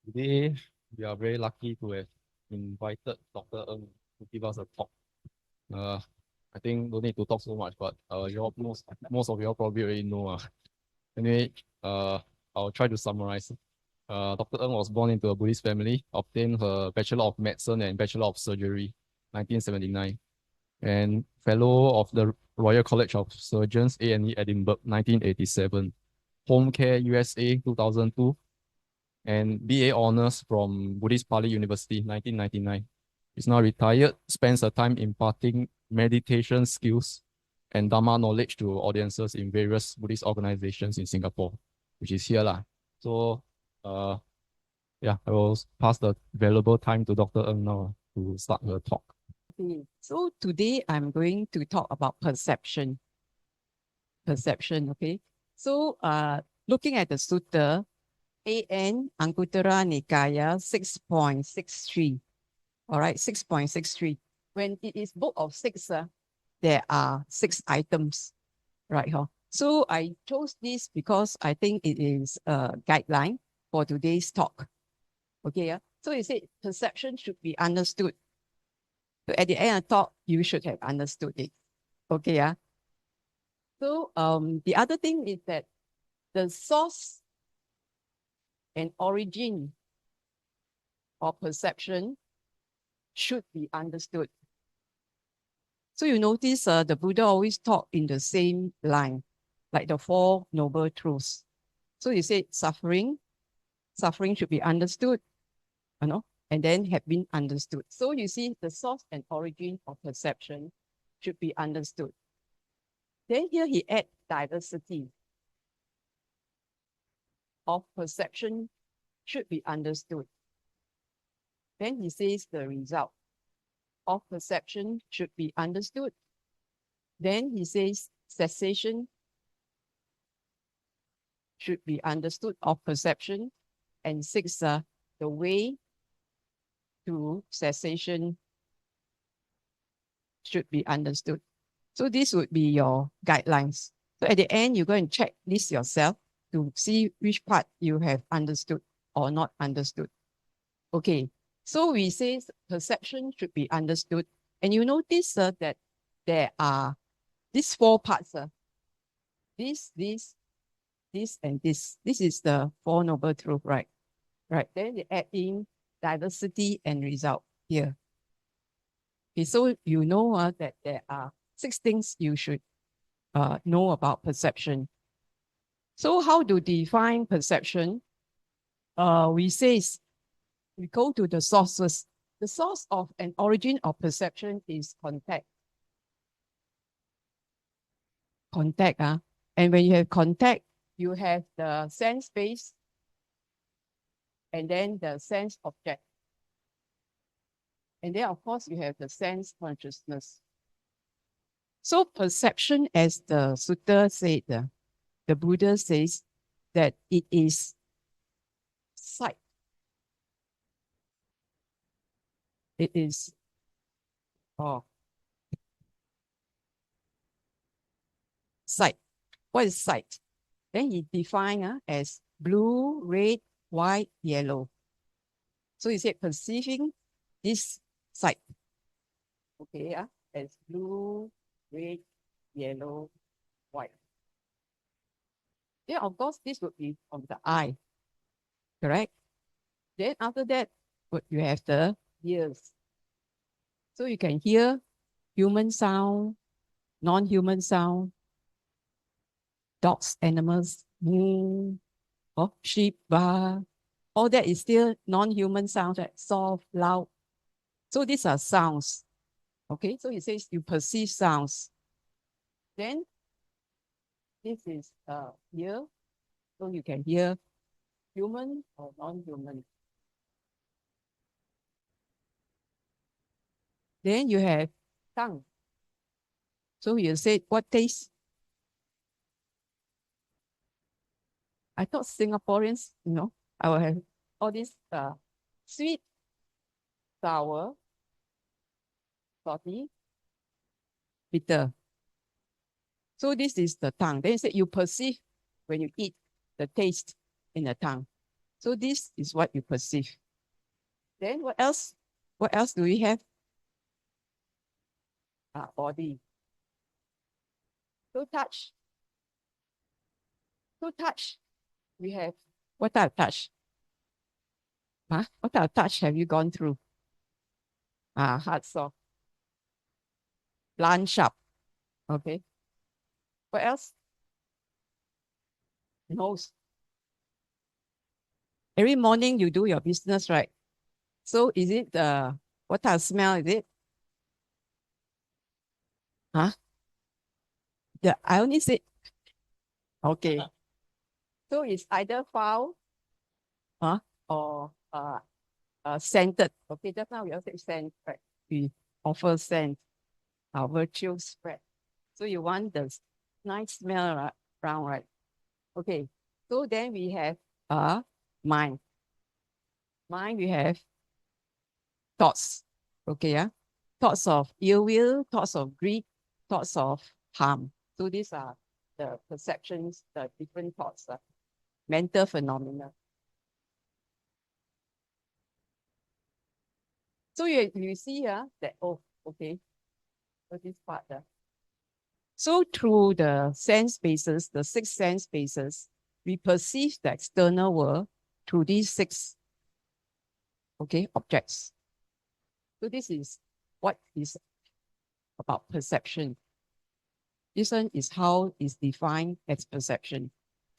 Today, we are very lucky to have invited Dr. Ng to give us a talk. I think don't need to talk so much, but most of you all probably already know. Anyway, I'll try to summarize. Dr. Ng was born into a Buddhist family, obtained her Bachelor of Medicine and Bachelor of Surgery, 1979, and Fellow of the Royal College of Surgeons, A&E Edinburgh, 1987, Homecare USA, 2002, and BA Honours from Buddhist Pali University, 1999. He's now retired, spends her time imparting meditation skills and Dhamma knowledge to audiences in various Buddhist organizations in Singapore, which is here lah. So, yeah, I will pass the valuable time to Dr. Ng now to start her talk. Okay. So today I'm going to talk about perception. Perception, okay? So looking at the sutta, A.N. Anguttara Nikaya 6.63. All right, 6.63. When it is book of six, there are 6 items, right? So I chose this because I think it is a guideline for today's talk. Okay, so you said perception should be understood. So at the end of the talk, you should have understood it. Okay, So the other thing is that the source and origin of perception should be understood. So you notice the Buddha always taught in the same line, like the 4 noble truths. So you said suffering should be understood, and then have been understood. So you see the source and origin of perception should be understood. Then here he adds diversity of perception should be understood. Then he says the result of perception should be understood. Then he says cessation should be understood of perception. And 6, the way to cessation should be understood. So this would be your guidelines. So at the end, you go and check this yourself to see which part you have understood or not understood. Okay, so we say perception should be understood. And you notice that there are these 4 parts. This, and this. This is the 4 noble truth, right? Right, then they add in diversity and result here. Okay, so you know that there are 6 things you should know about perception. So how to define perception? We go to the sources. The source of an origin of perception is contact. Contact, and when you have contact, you have the sense base and then the sense object. And then, of course, you have the sense consciousness. So perception, as the sutta said, the Buddha says that it is sight. It is sight. What is sight? Then he defined as blue, red, white, yellow. So he said perceiving this sight. Okay, as blue, red, yellow, white. Then, of course, this would be from the eye, correct? Then after that, you have the ears. So you can hear human sound, non-human sound, dogs, animals, sheep, all that is still non-human sounds, right? Soft, loud. So these are sounds. Okay, so he says you perceive sounds. Then this is ear, so you can hear human or non-human. Then you have tongue. So you said what taste? I thought Singaporeans, I will have all these sweet, sour, salty, bitter. So this is the tongue. Then you say you perceive when you eat the taste in the tongue. So this is what you perceive. Then what else? What else do we have? Body. So touch. So touch. We have, what type of touch? What type of touch have you gone through? Hard, soft. Blunt, sharp. Okay. What else? Nose. Every morning you do your business, right? So is it what type of smell is it? I only said, okay. So it's either foul, or scented. Okay, just now we also said scent, right? We offer scent, our virtue spread. So you want the nice smell around, right? Okay, so then we have mind. Mind, we have thoughts. Okay, yeah? Thoughts of ill will, thoughts of greed, thoughts of harm. So these are the perceptions, the different thoughts, mental phenomena. So you see that, oh, okay, so this part. So through the sense spaces, the 6 sense spaces, we perceive the external world through these 6, okay, objects. So this is what is about perception. This one is how is defined as perception.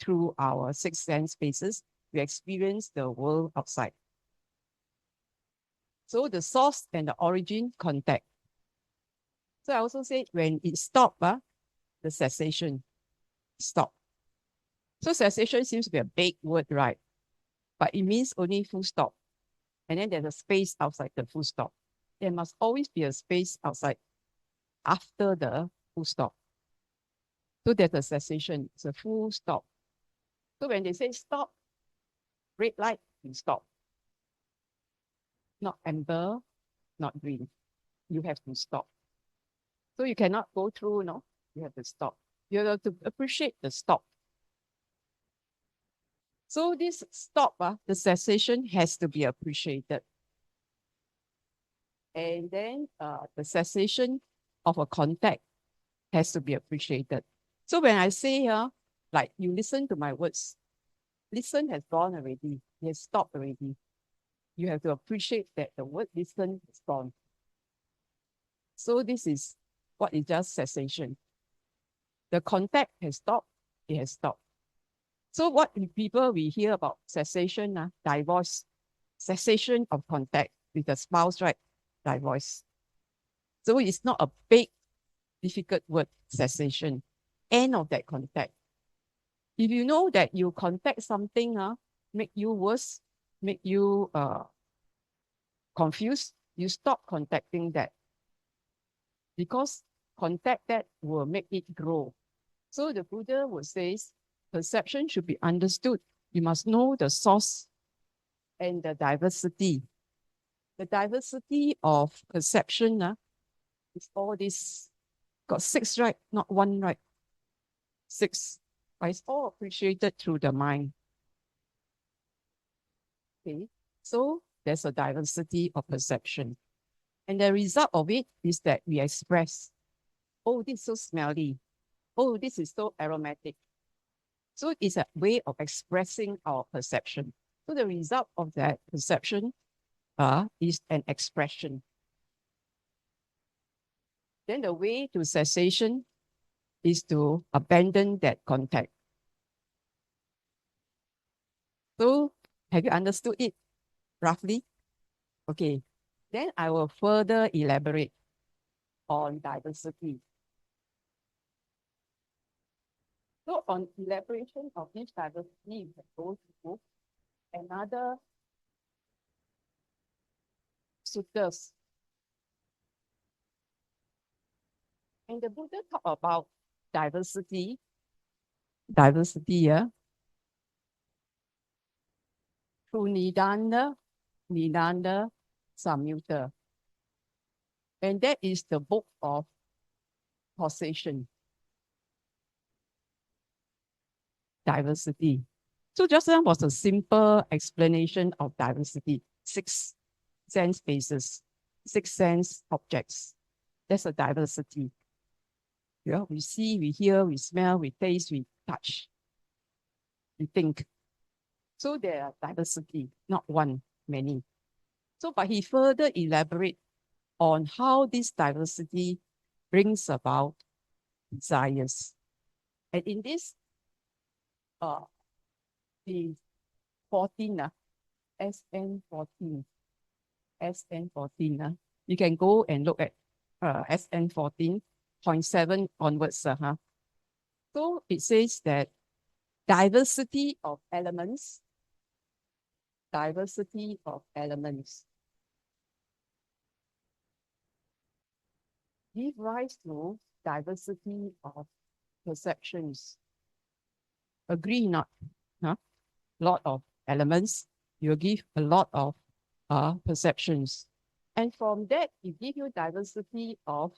Through our 6 sense spaces, we experience the world outside. So the source and the origin contact. So I also said when it stops, the cessation stop. So cessation seems to be a big word, right? But it means only full stop. And then there's a space outside the full stop. There must always be a space outside after the full stop. So there's a cessation, it's a full stop. So when they say stop, red light, you stop. Not amber, not green. You have to stop. So you cannot go through, no, you have to stop. You have to appreciate the stop. So this stop, the cessation has to be appreciated. And then the cessation of a contact has to be appreciated. So when I say like you listen to my words, listen has gone already, it has stopped already. You have to appreciate that the word listen is gone. So this is what is just cessation. The contact has stopped, it has stopped. So what people we hear about cessation, divorce, cessation of contact with the spouse, right? Divorce. So it's not a big, difficult word, cessation. End of that contact. If you know that you contact something, make you worse, make you confused, you stop contacting that. Because contact that will make it grow. So the Buddha would say, perception should be understood. You must know the source and the diversity. The diversity of perception is all this. Got 6, right? Not 1, right? 6. But it's all appreciated through the mind. Okay, so there's a diversity of perception. And the result of it is that we express, oh, this is so smelly. Oh, this is so aromatic. So it's a way of expressing our perception. So the result of that perception is an expression. Then the way to cessation is to abandon that contact. So have you understood it roughly? Okay, then I will further elaborate on diversity. So on elaboration of this diversity, you can go to another suttas. And the Buddha talk about diversity, through Nidana Samyutta. And that is the book of causation. Diversity. So just now was a simple explanation of diversity. 6 sense spaces, 6 sense objects. That's a diversity. Yeah, we see, we hear, we smell, we taste, we touch, we think. So there are diversity, not one, many. So, but he further elaborate on how this diversity brings about desires. And in this, the 14, SN14, SN14, you can go and look at SN 14.7 onwards. So it says that diversity of elements give rise to diversity of perceptions. Agree not? Lot of elements, you give a lot of perceptions. And from that, it gives you diversity of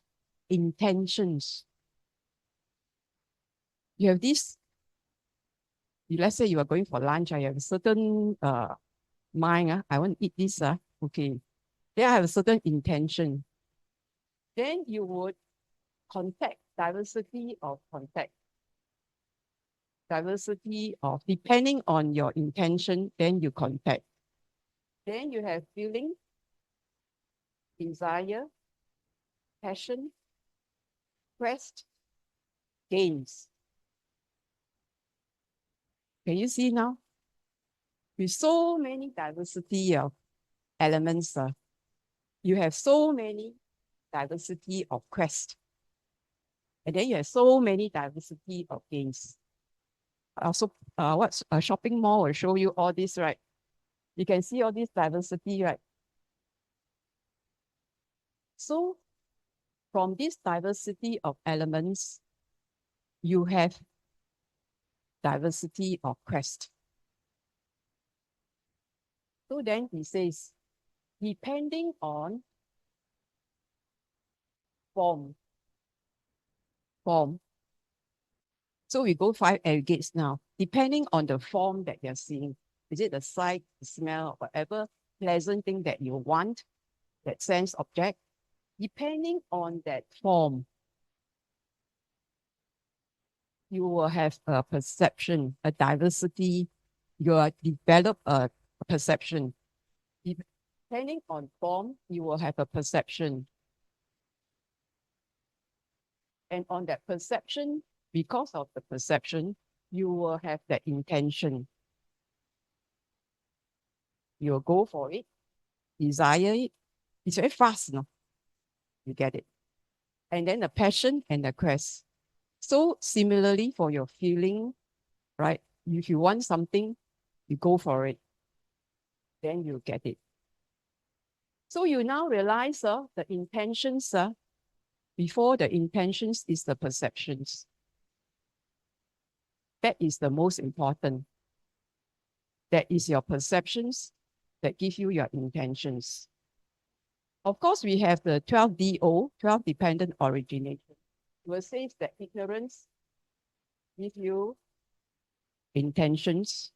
intentions. You have this, let's say you are going for lunch, I have a certain mind, I want to eat this, okay. Then I have a certain intention. Then you would contact, diversity of contact. Diversity of, depending on your intention, then you contact. Then you have feeling, desire, passion, quest, gains. Can you see now? With so many diversity of elements, you have so many diversity of quest. And then you have so many diversity of gains. Also, what's a shopping mall will show you all this, right? You can see all this diversity, right? So from this diversity of elements, you have diversity of quest. So then he says, depending on form. So we go 5 aggregates now. Depending on the form that you're seeing, is it the sight, the smell, whatever pleasant thing that you want, that sense object, depending on that form, you will have a perception, a diversity, you will develop a perception. Depending on form, you will have a perception. And on that perception, because of the perception, you will have that intention. You will go for it, desire it. It's very fast, no? You get it. And then the passion and the quest. So similarly for your feeling, right? If you want something, you go for it. Then you get it. So you now realize the intentions, before the intentions is the perceptions. That is the most important. That is your perceptions that give you your intentions. Of course, we have the 12 DO, 12 dependent origination. It will say that ignorance gives you intentions,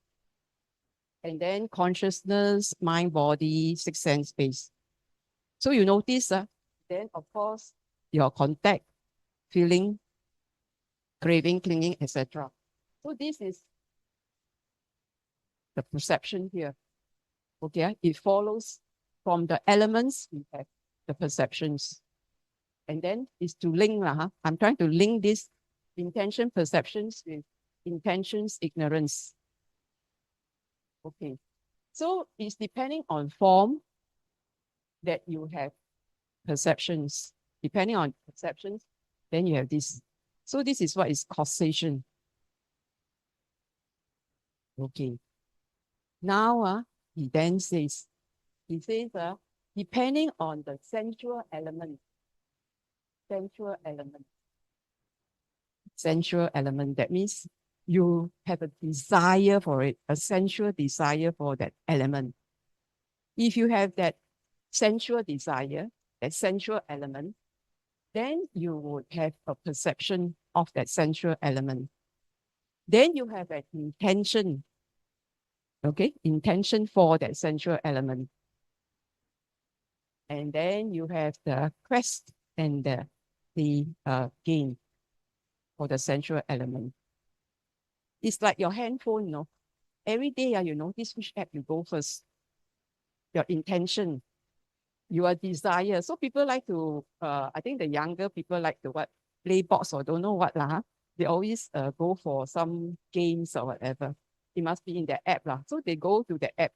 and then consciousness, mind, body, 6 sense space. So you notice, then of course, your contact, feeling, craving, clinging, etc. So this is the perception here. Okay, it follows from the elements, we have the perceptions. And then is to link, I'm trying to link this intention perceptions with intentions ignorance. Okay, so it's depending on form that you have perceptions. Depending on perceptions, then you have this. So this is what is causation. Okay. Now, he then says, depending on the sensual element, that means you have a desire for it, a sensual desire for that element. If you have that sensual desire, that sensual element, then you would have a perception of that sensual element. Then you have an intention Okay, intention for that sensual element. And then you have the quest and the gain for the sensual element. It's like your handphone, you know. Every day you notice which app you go first. Your intention, your desire. So people like to, I think the younger people like to what? Play box or don't know what lah. They always go for some games or whatever. It must be in the app lah. So they go to the app.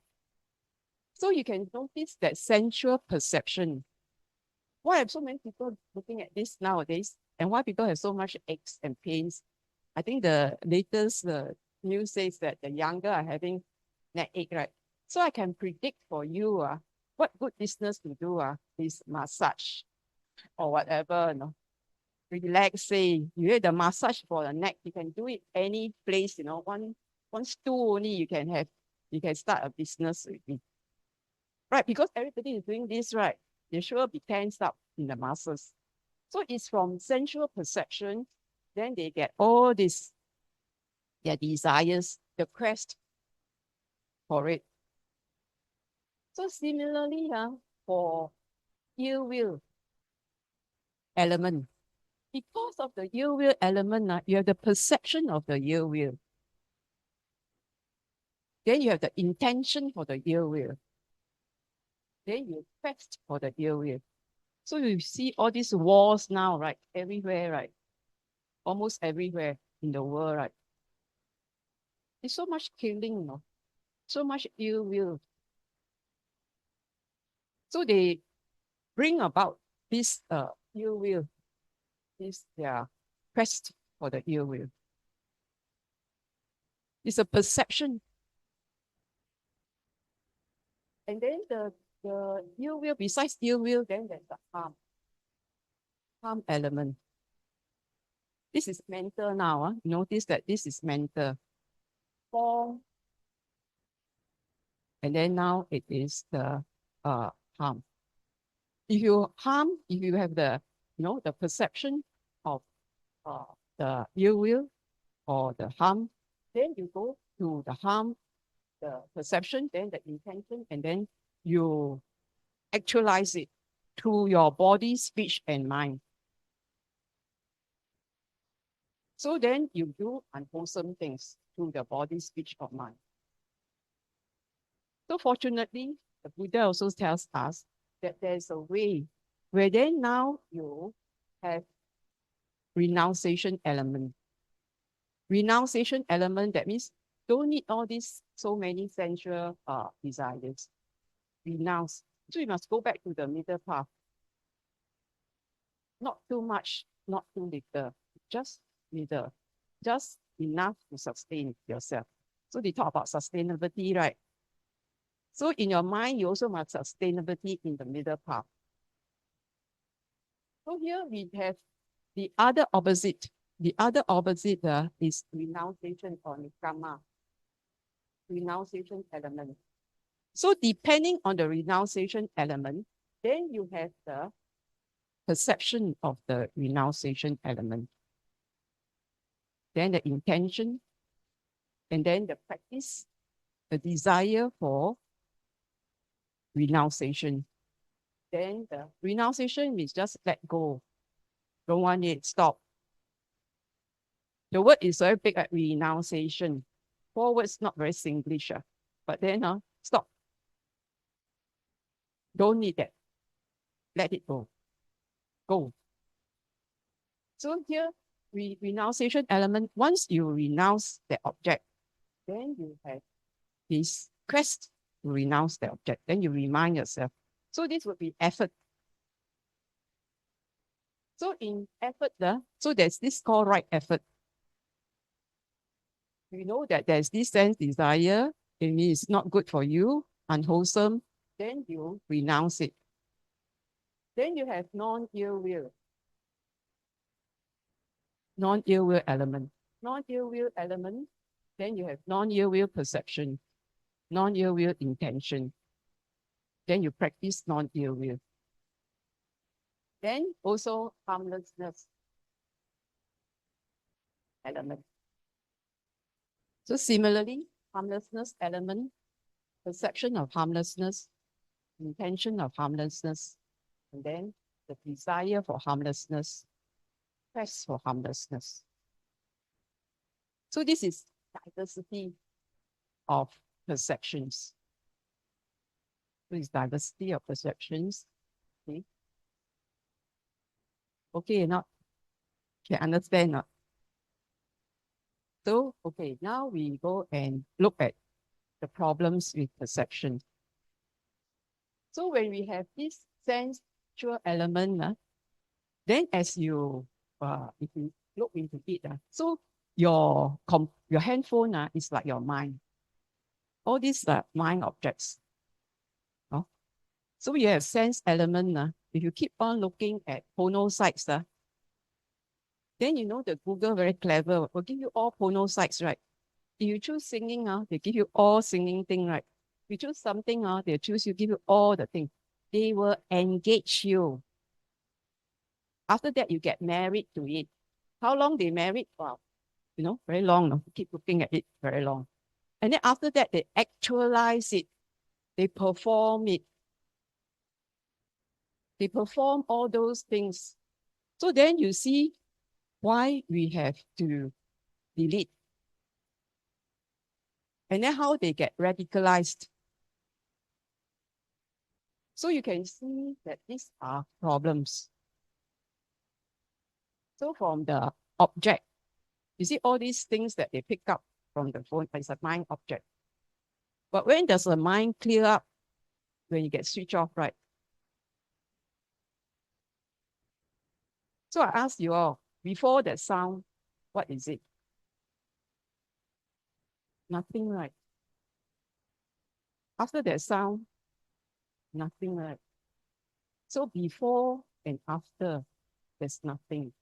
So you can notice that sensual perception. Why have so many people looking at this nowadays? And why people have so much aches and pains? I think the latest news says that the younger are having neck ache, right? So I can predict for you what good business to do is massage or whatever, you know. Relaxing. You have the massage for the neck. You can do it any place, you know. One stool only you can start a business with me. Right, because everybody is doing this, right? They sure be tensed up in the muscles. So it's from sensual perception, then they get all this, their desires, the quest for it. So similarly, for ill will element, because of the ill will element, you have the perception of the ill will. Then you have the intention for the ill will. Then you quest for the ill will. So you see all these wars now, right? Everywhere, right? Almost everywhere in the world, right? There's so much killing, you know? So much ill will. So they bring about this ill will, this their quest for the ill will. It's a perception. And then the ill will, besides ill will, then there's the harm element. This is mental now. Notice that this is mental. Form. And then now it is the harm. If you have the, the perception of the ill will or the harm, then you go to the harm, the perception, then the intention, and then you actualize it through your body, speech, and mind. So then you do unwholesome things through the body, speech, or mind. So fortunately, the Buddha also tells us that there's a way where then now you have renunciation element. Renunciation element, that means don't need all these so many sensual desires. Renounce. So you must go back to the middle path. Not too much, not too little, just middle, just enough to sustain yourself. So they talk about sustainability, right? So in your mind, you also must sustainability in the middle path. So here we have the other opposite. The other opposite is renunciation or nikama. Renunciation element. So depending on the renunciation element, then you have the perception of the renunciation element. Then the intention, and then the practice, the desire for renunciation. Then the renunciation means just let go. Don't want it, stop. The word is very big at renunciation. 4 words, not very Singlish, but then stop. Don't need that. Let it go. Go. So here, renunciation element, once you renounce the object, then you have this quest to renounce the object. Then you remind yourself. So this would be effort. So in effort, so there's this called right effort. You know that there's this sense desire, it means it's not good for you, unwholesome, then you renounce it. Then you have non-ill will. Non-ill will element. Non-ill will element, then you have non-ill will perception, non-ill will intention. Then you practice non-ill will. Then also harmlessness element. So similarly, harmlessness element, perception of harmlessness, intention of harmlessness, and then the desire for harmlessness, quest for harmlessness. So this is diversity of perceptions. So it's diversity of perceptions. Okay. Okay, not can understand not? So okay, now we go and look at the problems with perception. So when we have this sensual element, then as you if you look into it, so your handphone is like your mind. All these are mind objects. So you have sense element. If you keep on looking at porno sites, then you know the Google very clever, will give you all porno sites, right? If you choose singing, they give you all singing thing, right? If you choose something, they choose you, give you all the thing. They will engage you. After that, you get married to it. How long they married? Wow, you know, very long. No? Keep looking at it very long. And then after that, they actualize it. They perform it. They perform all those things. So then you see why we have to delete. And then how they get radicalized. So you can see that these are problems. So from the object, you see all these things that they pick up from the phone is a mind object. But when does the mind clear up? When you get switched off, right? So I ask you all, before that sound, what is it? Nothing, right? After that sound, nothing, right? So before and after, there's nothing.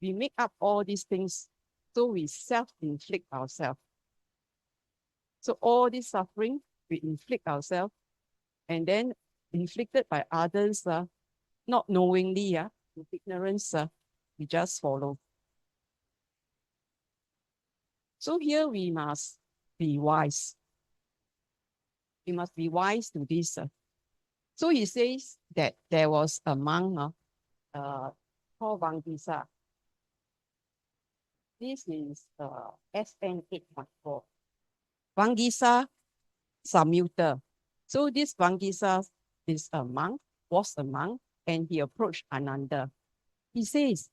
We make up all these things, so we self-inflict ourselves. So all this suffering, we inflict ourselves, and then inflicted by others, not knowingly, with ignorance, we just follow. So here we must be wise. We must be wise to this. So he says that there was a monk called Vangisa. This is SN 8.4. Vangisa Samyutta. So this Vangisa is a monk, was a monk, and he approached Ananda. He says,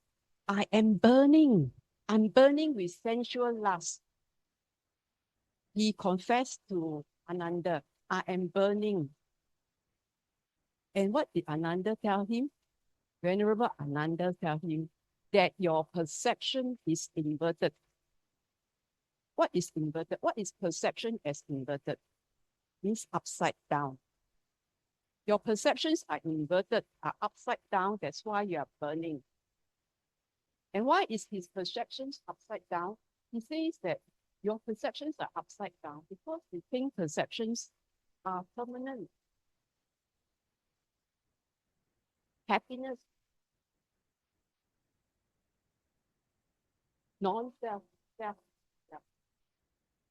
I am burning. I'm burning with sensual lust. He confessed to Ananda, I am burning. And what did Ananda tell him? Venerable Ananda tell him that your perception is inverted. What is inverted? What is perception as inverted? Means upside down. Your perceptions are inverted, are upside down. That's why you are burning. And why is his perceptions upside down? He says that your perceptions are upside down because you think perceptions are permanent. Happiness, non-self, self,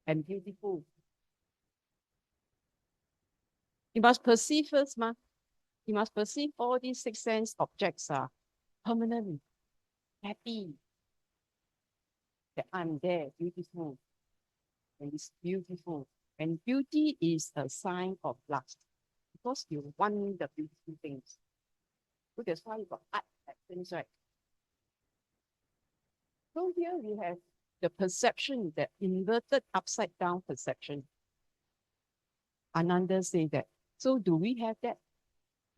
and beautiful. You must perceive first, ma. You must perceive all these six sense objects are permanent, happy, that I'm there, beautiful, and it's beautiful. And beauty is a sign of lust because you want the beautiful things. So that's why you got art actions, right? So here we have the perception, the inverted upside down perception. Ananda say that. So do we have that?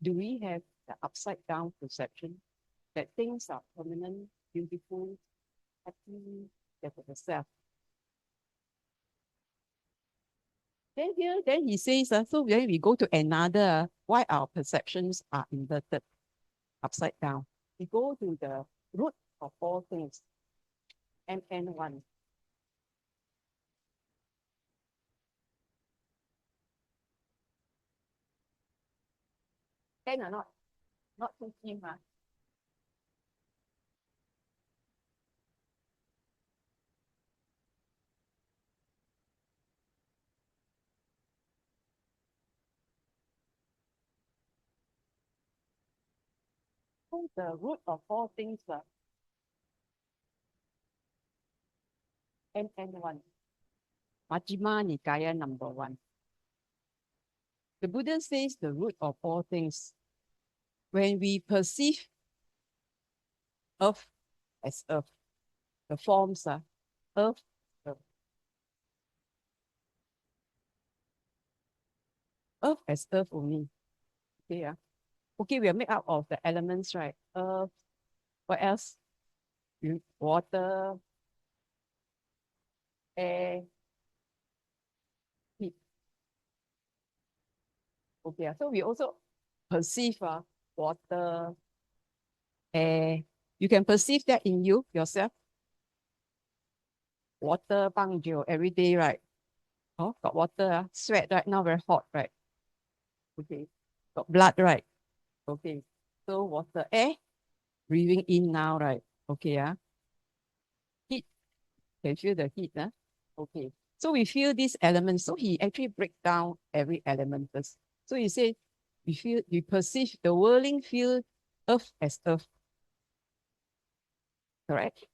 Do we have the upside down perception that things are permanent, beautiful, happy, that for the self? Then here, then he says, so then we go to another, why our perceptions are inverted, upside down. We go to the root of all things, MN1. Can or not? Not too keen, huh? So the root of all things, MN1, Majjhima Nikaya number 1. The Buddha says the root of all things, when we perceive earth as earth, the forms are earth, earth. Earth as earth only. Okay, yeah. Okay, we are made up of the elements, right? Earth, what else? Water, air, heat. Okay, so we also perceive water, air. You can perceive that in you, yourself. Water, bang every day, right? Oh, got water, sweat right now, very hot, right? Okay, got blood, right? Okay, so water, air, breathing in now, right? Okay, heat, can feel the heat, Okay, so we feel these elements. So he actually break down every element first. So he said, we perceive the whirling field earth as earth. Correct?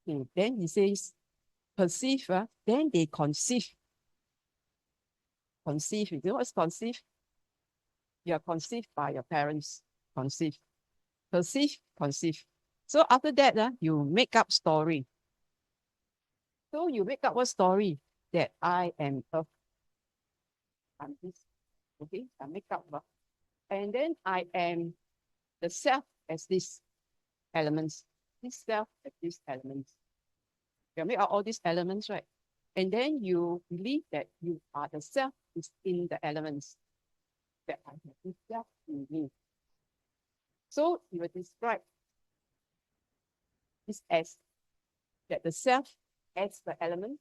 Okay, then he says, perceive, then they conceive. Conceive, you know what's conceive? You are conceived by your parents. Conceive. Perceive, conceive. So after that, you make up story. So you make up what story? That I am earth. I'm this. Okay, I make up. And then I am the self as these elements. This self as these elements. You make out all these elements, right? And then you believe that you are the self is in the elements. That I have this self in me. So you will describe this as that the self as the element,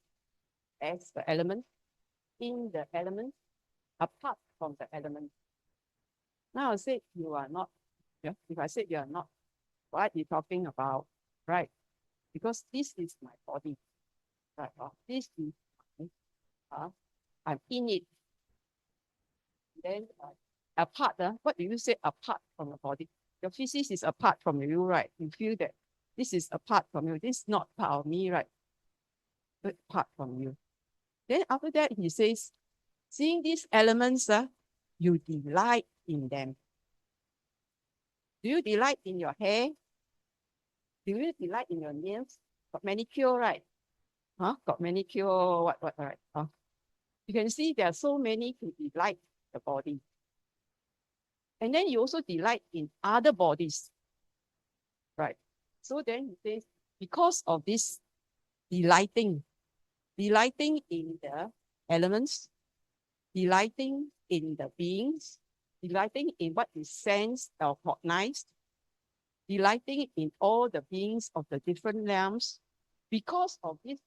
in the element, apart from the element. Now I said you are not, if I said you are not, what are you talking about? Right? Because this is my body. Right? This is I'm in it. Then apart, what do you say apart from the body? Your physics is apart from you, right? You feel that this is apart from you. This is not part of me, right? But apart from you. Then after that, he says, seeing these elements, you delight in them. Do you delight in your hair? Do you delight in your nails? Got manicure, right? Got manicure, what, right? You can see there are so many to delight the body. And then you also delight in other bodies, right? So then he says, because of this delighting in the elements, delighting in the beings, delighting in what is sensed or cognized, delighting in all the beings of the different realms. Because of this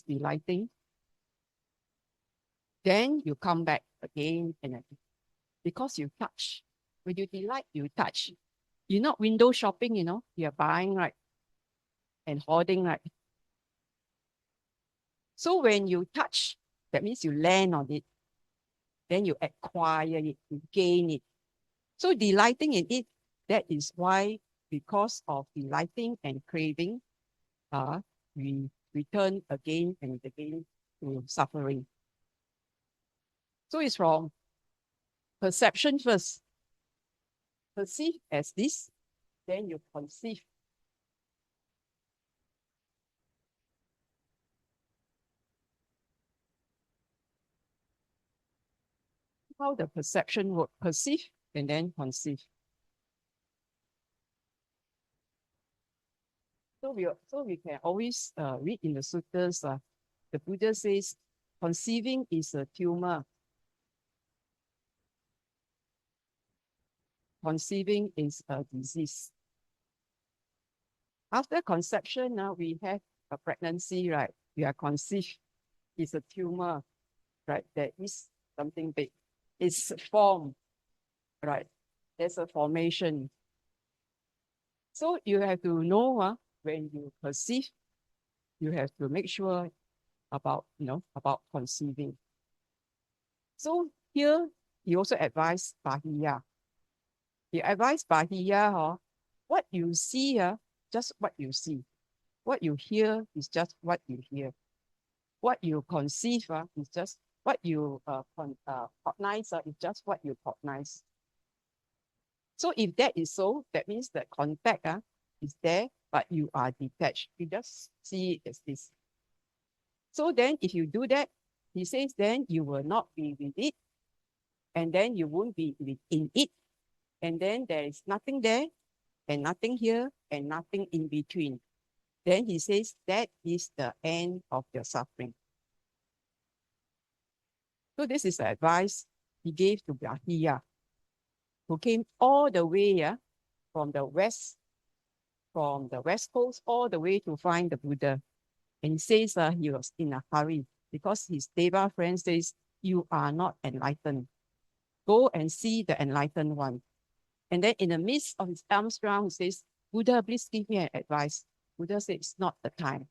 delighting, then you come back again and again. Because you touch. When you delight, you touch. You're not window shopping, you're buying, right? And hoarding, right? So when you touch, that means you land on it. Then you acquire it, you gain it. So delighting in it, that is why, because of delighting and craving, we return again and again to suffering. So it's from perception first. Perceive as this, then you conceive. How the perception works, perceive and then conceive. So we can always read in the suttas, the Buddha says, conceiving is a tumor. Conceiving is a disease. After conception, now we have a pregnancy, right? We are conceived. It's a tumor, right? There is something big. It's formed, right? There's a formation. So you have to know when you perceive, you have to make sure about, about conceiving. So here he also advised Bahiya. He advised Bahiya, what you see, just what you see. What you hear is just what you hear. What you conceive is just what you cognize is just what you cognize. So if that is so, that means the contact is there, but you are detached. You just see it as this. So then if you do that, he says, then you will not be with it, and then you won't be in it, and then there is nothing there, and nothing here, and nothing in between. Then he says that is the end of your suffering. So this is the advice he gave to Bahiya, who came all the way from the west coast all the way to find the Buddha. And he says he was in a hurry because his Deva friend says, you are not enlightened. Go and see the enlightened one. And then in the midst of his arms round, he says, Buddha, please give me an advice. Buddha says, it's not the time.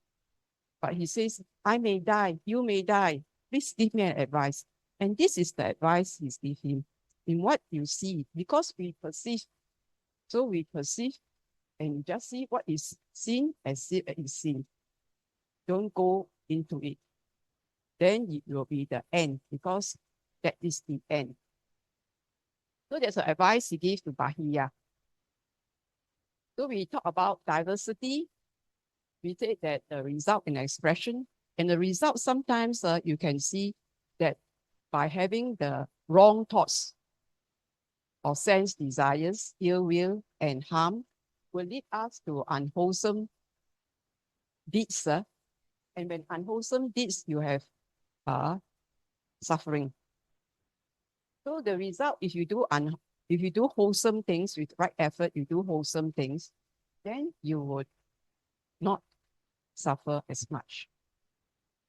But he says, I may die, you may die. Please give me an advice. And this is the advice he's giving him. In what you see, because we perceive. So we perceive and just see what is seen as it is seen. Don't go into it. Then it will be the end, because that is the end. So that's the advice he gave to Bahiya. So we talk about diversity. We take that the result in expression. And the result sometimes you can see that by having the wrong thoughts or sense desires, ill will, and harm will lead us to unwholesome deeds. And when unwholesome deeds, you have suffering. So the result, if you do wholesome things with right effort, you do wholesome things, then you would not suffer as much.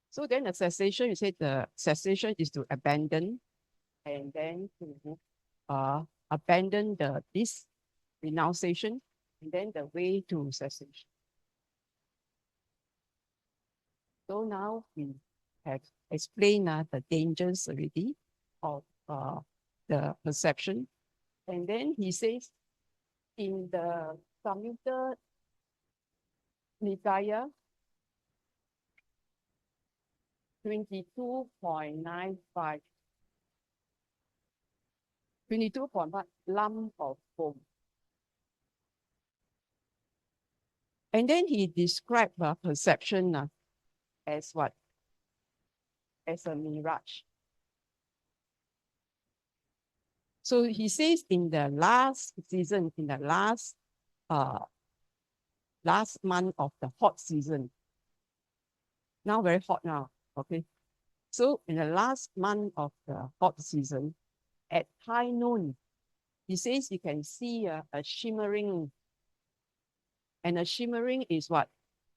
So then the cessation, you said the cessation is to abandon, and then to abandon this renunciation, and then the way to cessation. So now we have explained the dangers already of the perception. And then he says in the Samyutta Nikaya 22.95, 22.1 lump of foam. And then he described perception as what? As a mirage. So he says in the last season, in the last month of the hot season, now very hot now, okay? So in the last month of the hot season, at high noon, he says you can see a shimmering. And a shimmering is what?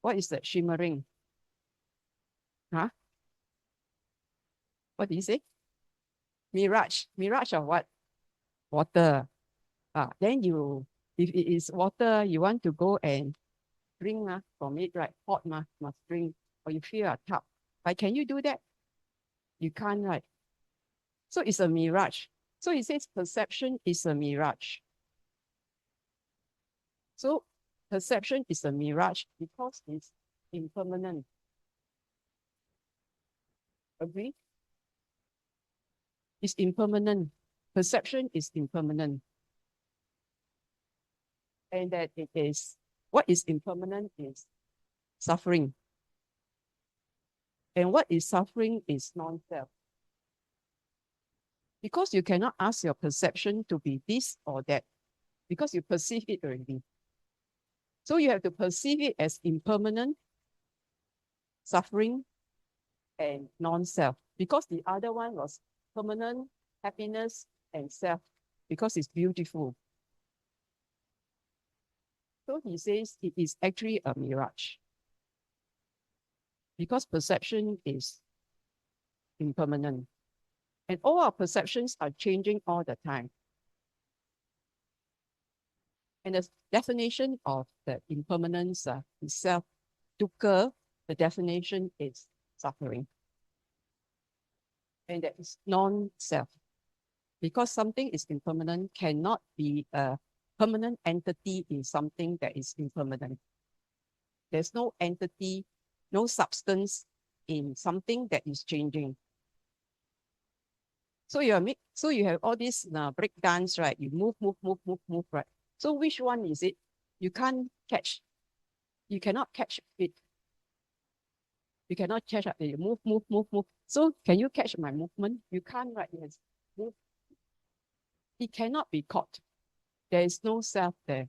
What is that shimmering? Huh? What did he say? Mirage. Mirage of what? Water. Then you, if it is water, you want to go and drink from it, right? Hot must drink, or you feel a tub. But can you do that? You can't, right? So it's a mirage. So he says perception is a mirage. So perception is a mirage because it's impermanent. Agree? It's impermanent. Perception is impermanent. And that it is, what is impermanent is suffering. And what is suffering is non-self. Because you cannot ask your perception to be this or that, because you perceive it already. So you have to perceive it as impermanent, suffering, and non-self. Because the other one was permanent, happiness, and self, because it's beautiful. So he says it is actually a mirage. Because perception is impermanent. And all our perceptions are changing all the time. And the definition of the impermanence itself, dukkha, the definition is suffering. And that is non-self. because something is impermanent cannot be a permanent entity in something that is impermanent. There's no entity, no substance in something that is changing. So you have all these break dance, right? You move, right? So which one is it? You can't catch. You cannot catch it. You cannot catch up. You move. So can you catch my movement? You can't, right? Yes. Move. It cannot be caught. There is no self there.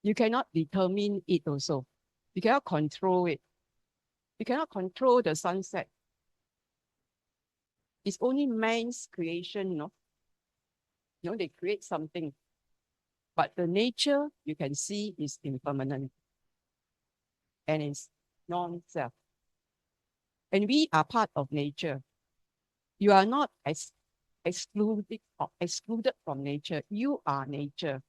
You cannot determine it also. You cannot control it. You cannot control the sunset. It's only man's creation, no? You know, they create something. But the nature you can see is impermanent. And it's non-self. And we are part of nature. You are not excluded from nature. You are nature.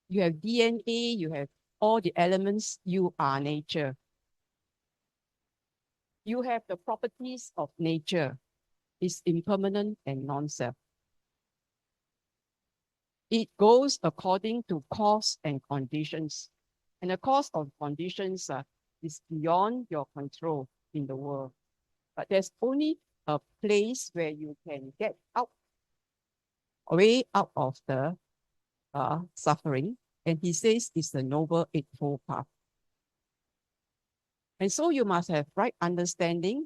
You have DNA, you have all the elements, you are nature. You have the properties of nature. It's impermanent and non-self. It goes according to cause and conditions. And the cause of conditions is beyond your control in the world. But there's only a place where you can get out, way out of the suffering. And he says it's the Noble Eightfold Path. And so you must have right understanding,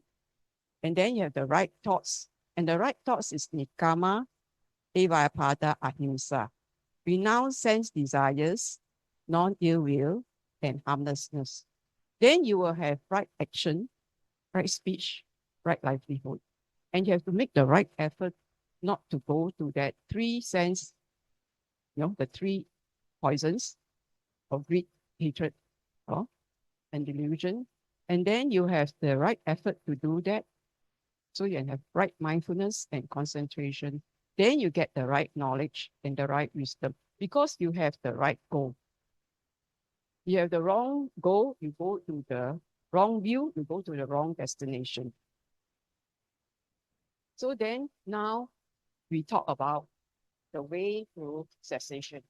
and then you have the right thoughts. And the right thoughts is Nikama, Evyapada, Ahimsa. Renounce sense desires, non-ill will, and harmlessness. Then you will have right action, right speech, right livelihood. And you have to make the right effort not to go to that three sense, the three poisons of greed, hatred, and delusion. And then you have the right effort to do that. So you have right mindfulness and concentration. Then you get the right knowledge and the right wisdom because you have the right goal. You have the wrong goal, you go to the wrong view, you go to the wrong destination. So then now we talk about the way to cessation.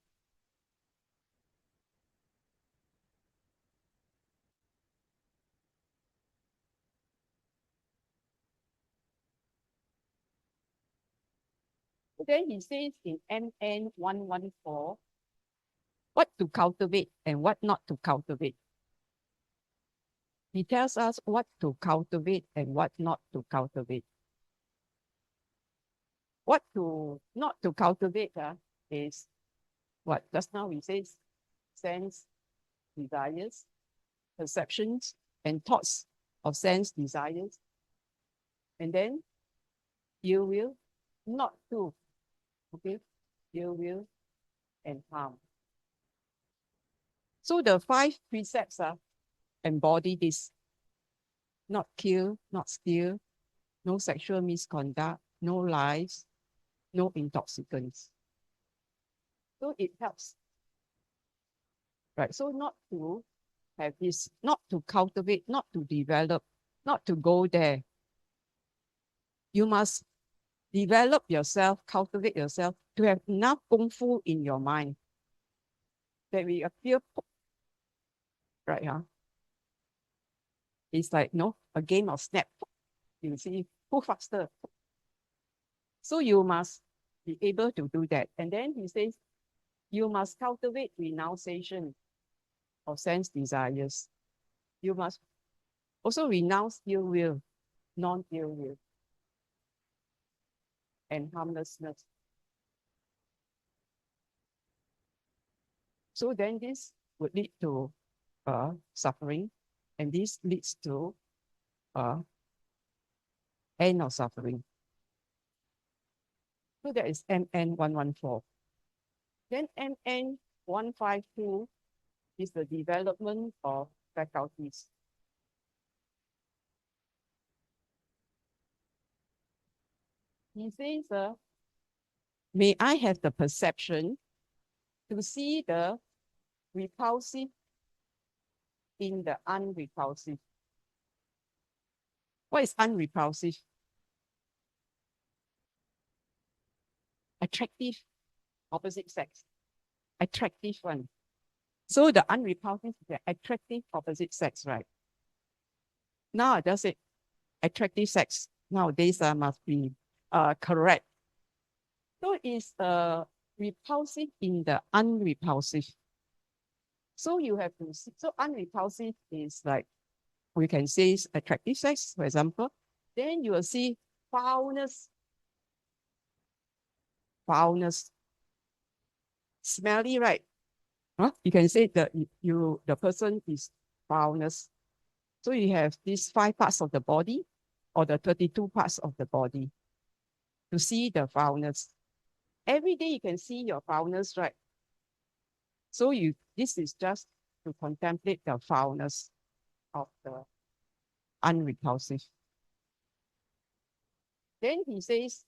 Then he says in MN 114, what to cultivate and what not to cultivate. He tells us what to cultivate and what not to cultivate. What to not to cultivate is what just now we say sense, desires, perceptions, and thoughts of sense, desires. And then you will not to, okay? You will and harm. So the 5 precepts embody this. Not kill, not steal, no sexual misconduct, no lies, no intoxicants. So it helps, right? So not to have this, not to cultivate, not to develop, not to go there. You must develop yourself, cultivate yourself to have enough kung fu in your mind that we appear, right? It's like, a game of snap. You see, who faster? So you must be able to do that. And then he says, you must cultivate renunciation of sense desires. You must also renounce ill will, non-ill will, and harmlessness. So then this would lead to suffering, and this leads to end of suffering. So that is MN 114. Then MN 152 is the development of faculties. He says, may I have the perception to see the repulsive in the unrepulsive. What is unrepulsive? attractive opposite sex. Attractive one. So the unrepulsive, the attractive opposite sex, right? Now does it attractive sex nowadays must be correct. So it's repulsive in the unrepulsive. So you have to see, so unrepulsive is like, we can say attractive sex, for example. Then you will see foulness. Foulness. Smelly, right? Huh? You can say that the person is foulness. So you have these 5 parts of the body or the 32 parts of the body to see the foulness. Every day you can see your foulness, right? So this is just to contemplate the foulness of the unrepulsive. Then he says,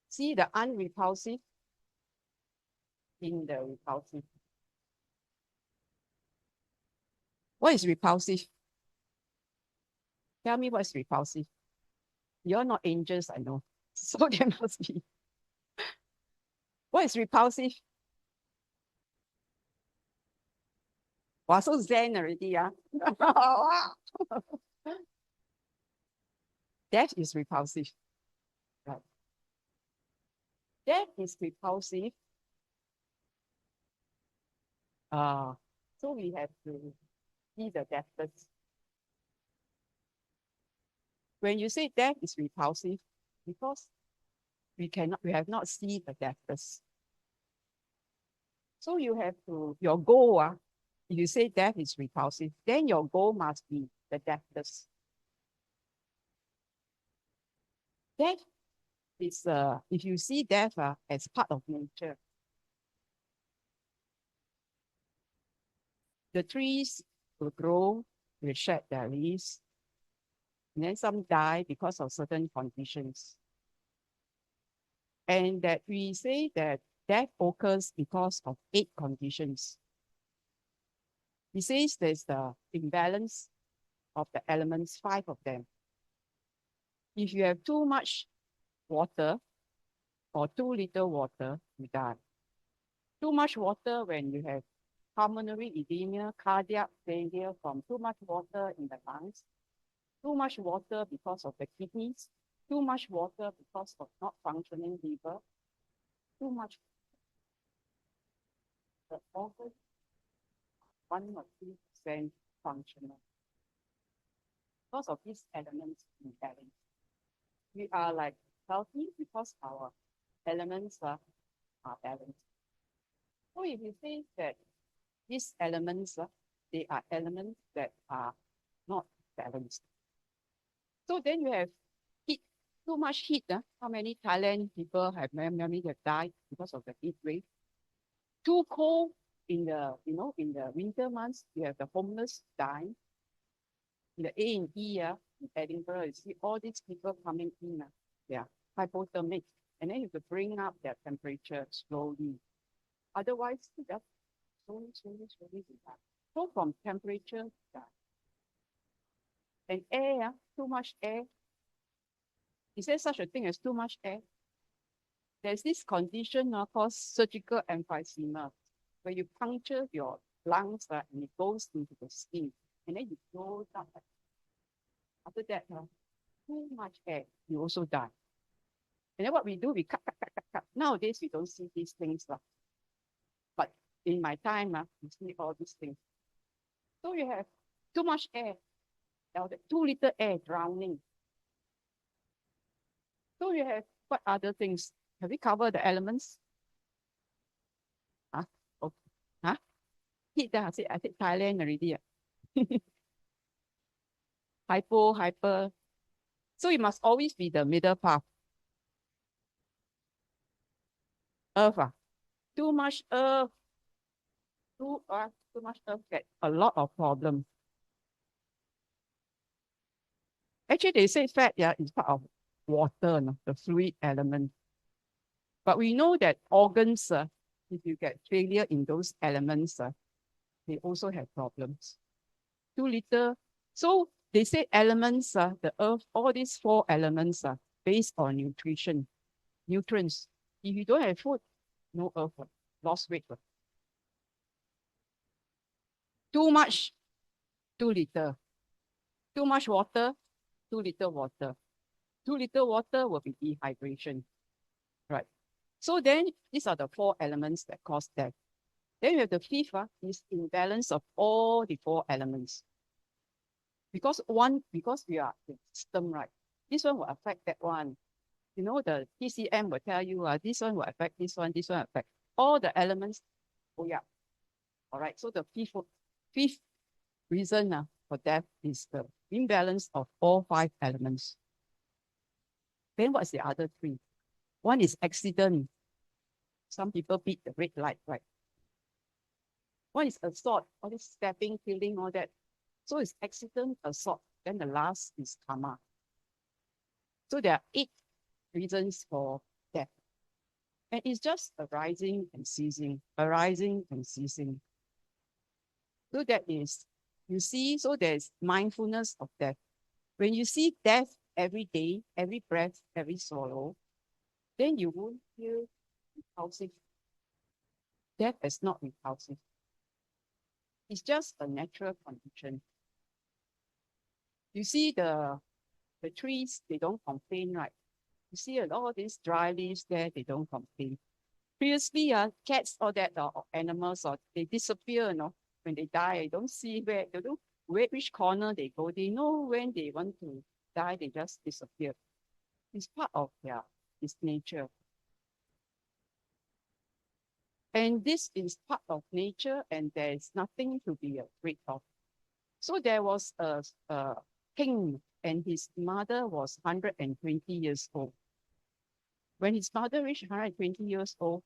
see the unrepulsive in the repulsive. What is repulsive? Tell me what's repulsive. You're not angels, I know. So there must be. What is repulsive? Wow, so zen already, yeah. Death is repulsive. Right. Death is repulsive. So we have to see the deathless. When you say death is repulsive, because we have not seen the deathless. So you have to, your goal, if you say death is repulsive, then your goal must be the deathless. Death is, if you see death as part of nature, the trees will grow, will shed their leaves, and then some die because of certain conditions. And that we say that death occurs because of 8 conditions. He says there's the imbalance of the elements, 5 of them. If you have too much water or too little water, you die. Too much water when you have pulmonary edema, cardiac failure from too much water in the lungs, too much water because of the kidneys, too much water because of not functioning liver, too much the organ 1 or 2% functional. Because of these elements imbalance. We are like healthy because our elements are balanced. So if you say that these elements, they are elements that are not balanced. So then you have heat, too much heat. How many Thailand people have died because of the heat wave? Too cold in the, in the winter months, you have the homeless dying. In the A&E in Edinburgh, you see all these people coming in, they are hypothermic, and then you have to bring up their temperature slowly. Otherwise, just slowly die. So from temperature, die. And air, too much air. Is there such a thing as too much air? There's this condition called surgical emphysema, where you puncture your lungs and it goes into the skin, and then you go down. After that, too much air, you also die. And then what we do, we cut. Nowadays, we don't see these things. But in my time, we see all these things. So you have too much air, too little air, drowning. So you have what other things? Have we covered the elements? Heat, I said Thailand already. Hyper. So it must always be the middle path. Earth, too much earth. Too much earth get a lot of problems. Actually, they say fat, is part of water, the fluid element. But we know that organs, if you get failure in those elements, they also have problems. Too little. So they say elements, the earth, all these 4 elements are based on nutrition, nutrients. If you don't have food, no earth, lost weight. Too much, too little. Too much water, too little water. Too little water will be dehydration. Right. So then these are the four elements that cause death. Then we have the fifth is imbalance of all the four elements. Because we are the system, right? This one will affect that one. You know, the TCM will tell you this one will affect this one affect all the elements. Oh yeah. All right. So the fifth reason for death is the imbalance of all five elements. Then what's the other three? One is accident. Some people beat the red light, right? One is assault, all this stabbing, killing, all that. So it's accident, assault. Then the last is karma. So there are 8 reasons for death. And it's just arising and ceasing, arising and ceasing. So that is, you see, so there's mindfulness of death. When you see death every day, every breath, every swallow, then you won't feel repulsive. Death is not repulsive. It's just a natural condition. You see the trees, they don't complain, right? You see all these dry leaves there, they don't complain. Previously, cats or that or animals, or they disappear, when they die. I don't see where, they don't which corner they go. They know when they want to die, they just disappear. It's part of its nature. And this is part of nature, and there is nothing to be afraid of. So there was a king, and his mother was 120 years old. When his mother reached 120 years old,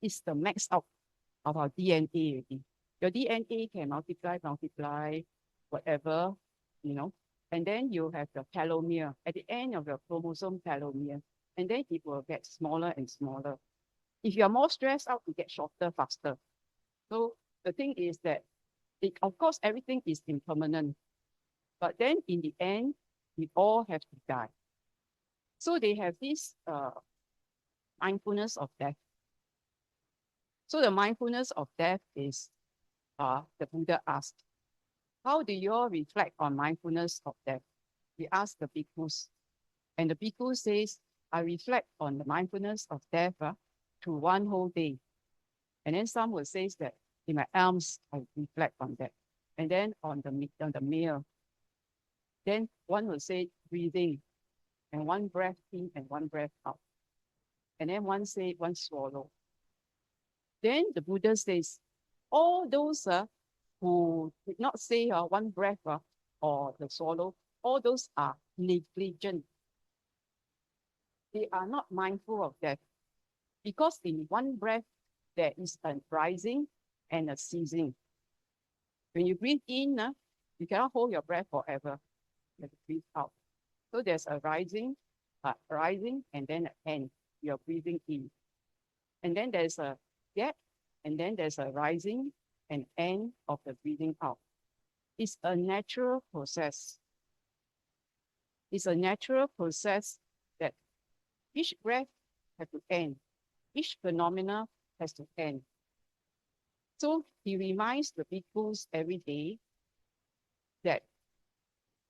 it's the max out of our DNA already. Your DNA can multiply, whatever, and then you have the telomere at the end of your chromosome telomere, and then it will get smaller and smaller. If you're more stressed out, you get shorter faster. So the thing is that, of course, everything is impermanent, but then in the end, we all have to die. So they have this mindfulness of death. So the mindfulness of death is, the Buddha asked, how do you all reflect on mindfulness of death? We asked the bhikkhus, and the bhikkhu says, I reflect on the mindfulness of death through one whole day. And then some will say that in my arms, I reflect on that. And then on the meal, then one will say breathing, and one breath in and one breath out. And then one say one swallow. Then the Buddha says, all those who did not say one breath or the swallow, all those are negligent. They are not mindful of death. Because in one breath, there is a rising and a ceasing. When you breathe in, you cannot hold your breath forever. You have to breathe out. So there's a rising, and then an end. You're breathing in. And then there's a gap, and then there's a rising and end of the breathing out. It's a natural process. It's a natural process that each breath has to end. Each phenomena has to end. So he reminds the bhikkhus every day that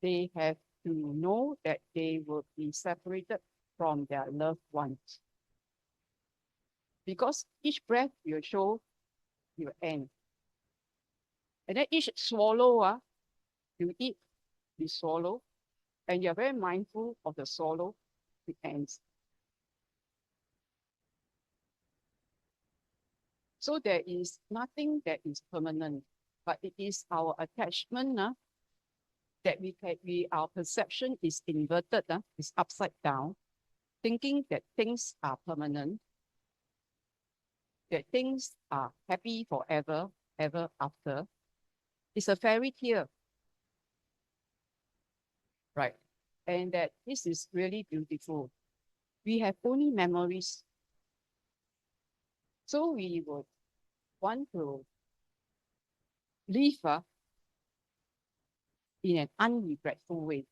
they have to know that they will be separated from their loved ones. Because each breath will show your end. And then each swallow, you eat, you swallow, and you're very mindful of the swallow, it ends. So there is nothing that is permanent, but it is our attachment that our perception is inverted, is upside down, thinking that things are permanent, that things are happy forever, ever after. It's a fairy tale, right? And that this is really beautiful. We have only memories. So we would want to live in an unregretful way.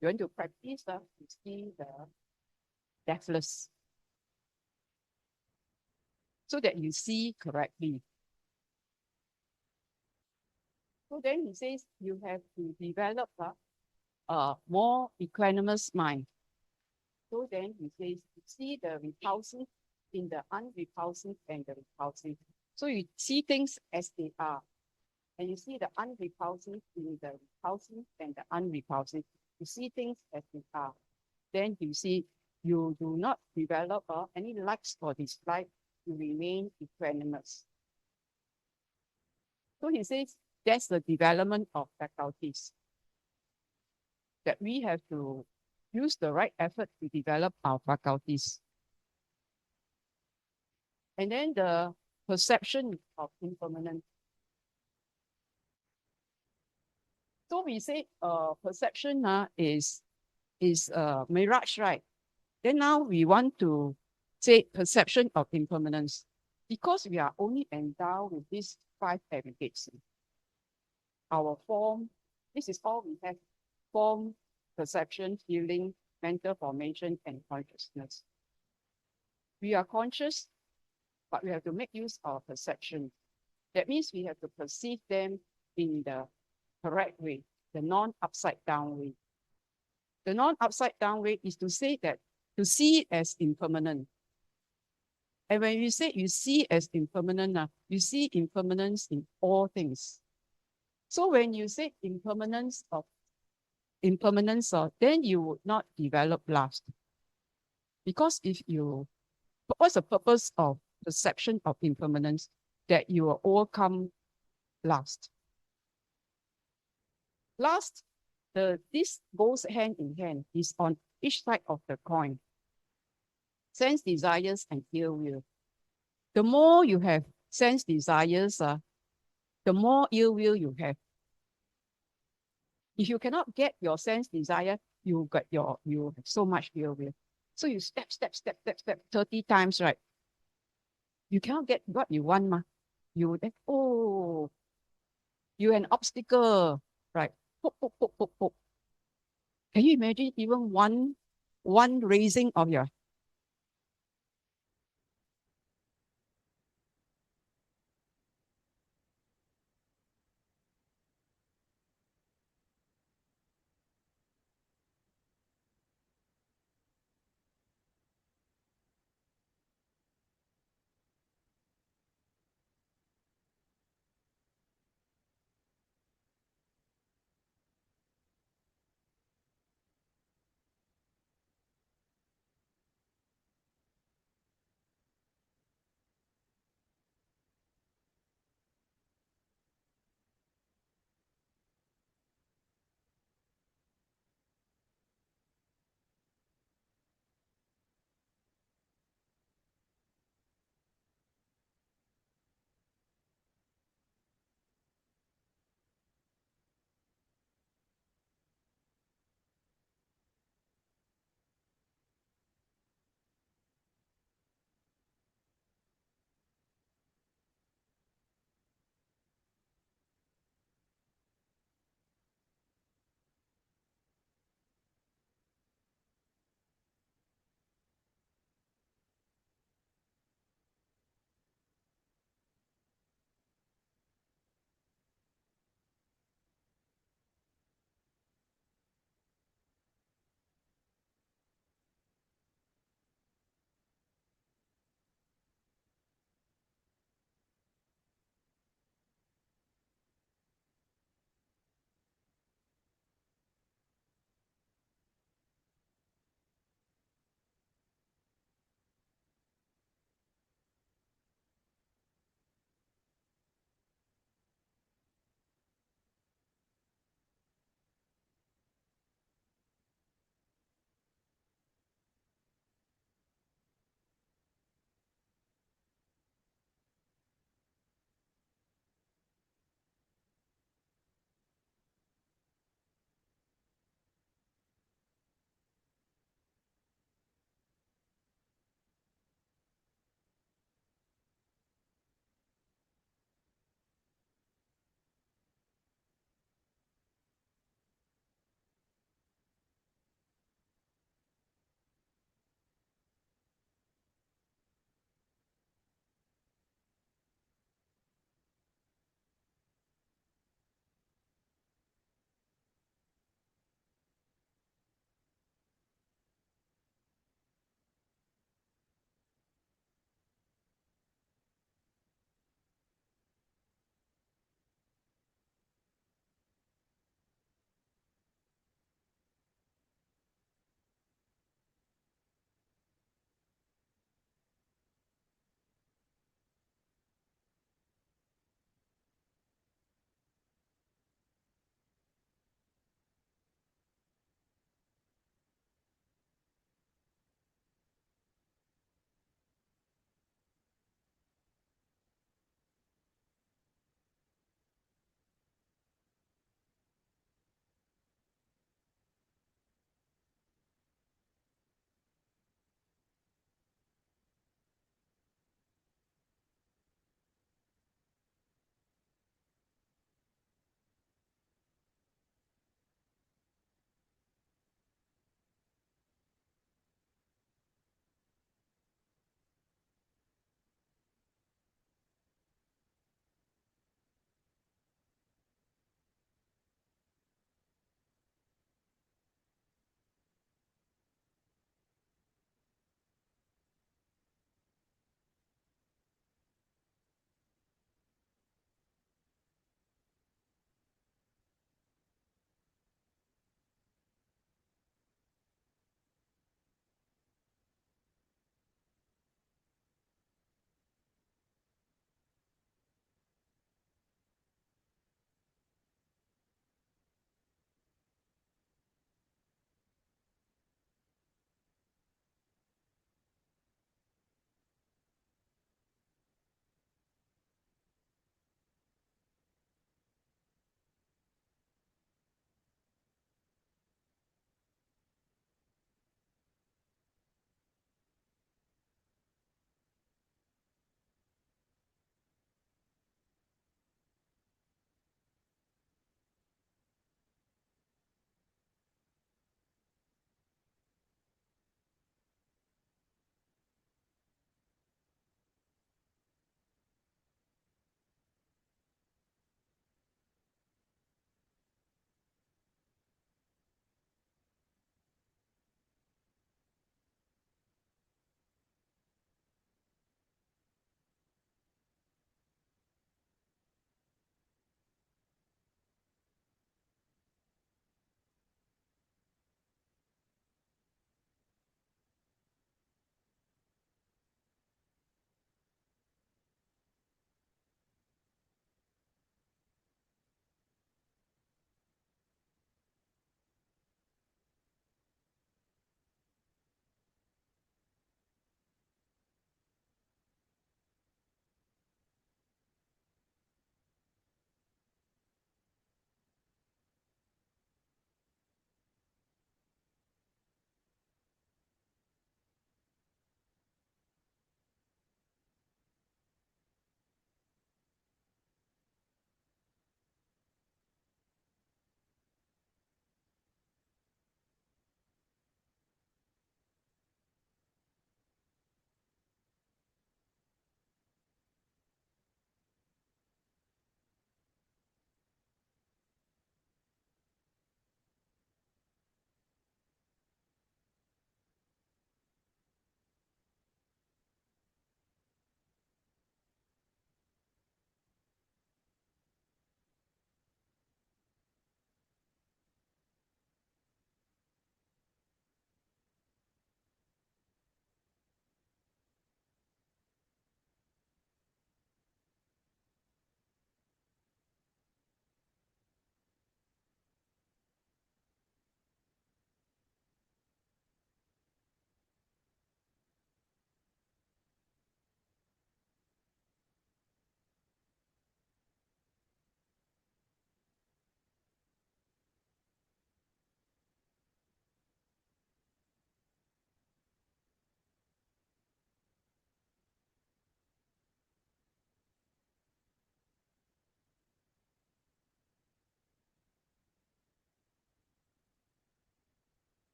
You want to practice to see the deathless. so that you see correctly. So then he says you have to develop a more equanimous mind. So then he says, you see the repulsive in the unrepulsive and the repulsive. So you see things as they are. And you see the unrepulsive in the repulsive and the unrepulsive. You see things as they are. Then you see you do not develop any likes or dislikes. You remain equanimous. So he says that's the development of faculties. That we have to use the right effort to develop our faculties. And then the perception of impermanence. So we say perception is mirage, right? Then now we want to say perception of impermanence because we are only endowed with these 5 aggregates. Our form, this is all we have: form, perception, feeling, mental formation, and consciousness. We are conscious, but we have to make use of perception. That means we have to perceive them in the correct way, the non-upside down way. The non-upside down way is to say that, to see it as impermanent. And when you say you see as impermanent, you see impermanence in all things. So when you say impermanence, then you would not develop lust. Because if you, what's the purpose of perception of impermanence? That you will overcome lust. Lust, this goes hand in hand, is on each side of the coin. Sense desires and ill will. The more you have sense desires, the more ill will you have. If you cannot get your sense desire, you have so much ill will. So you step 30 times, right? You cannot get what you want, You then, oh, you an obstacle, right? Poke. Can you imagine even one raising of your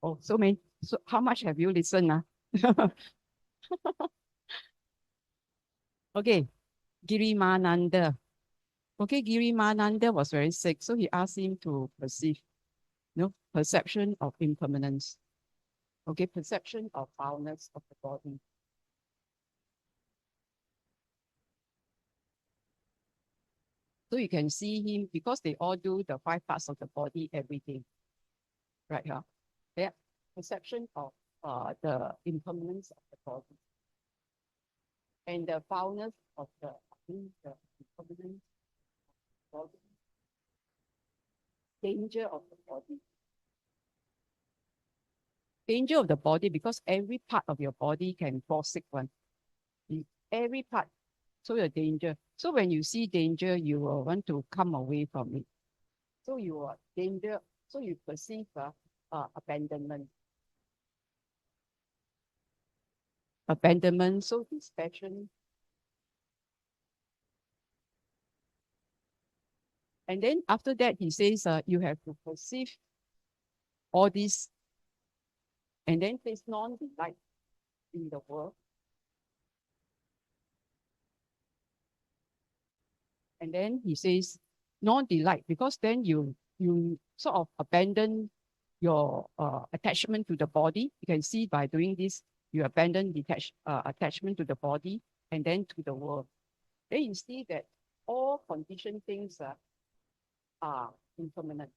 Oh, so many. So how much have you listened? Okay, Girimananda. Okay, Girimananda was very sick, so he asked him to perceive, perception of impermanence. Okay, perception of foulness of the body. So you can see him because they all do the 5 parts of the body every day. Right here. Yeah. Perception of the impermanence of the body. And the foulness of the impermanence of the body. Danger of the body. Danger of the body because every part of your body can fall sick one. Every part. So your danger. So when you see danger, you will want to come away from it. So you are danger. So you perceive abandonment. Abandonment. So dispassion. And then after that, he says you have to perceive all this. And then there's non-delight in the world. And then he says non-delight because then you sort of abandon your attachment to the body. You can see by doing this, you abandon attachment to the body and then to the world. Then you see that all conditioned things are impermanent.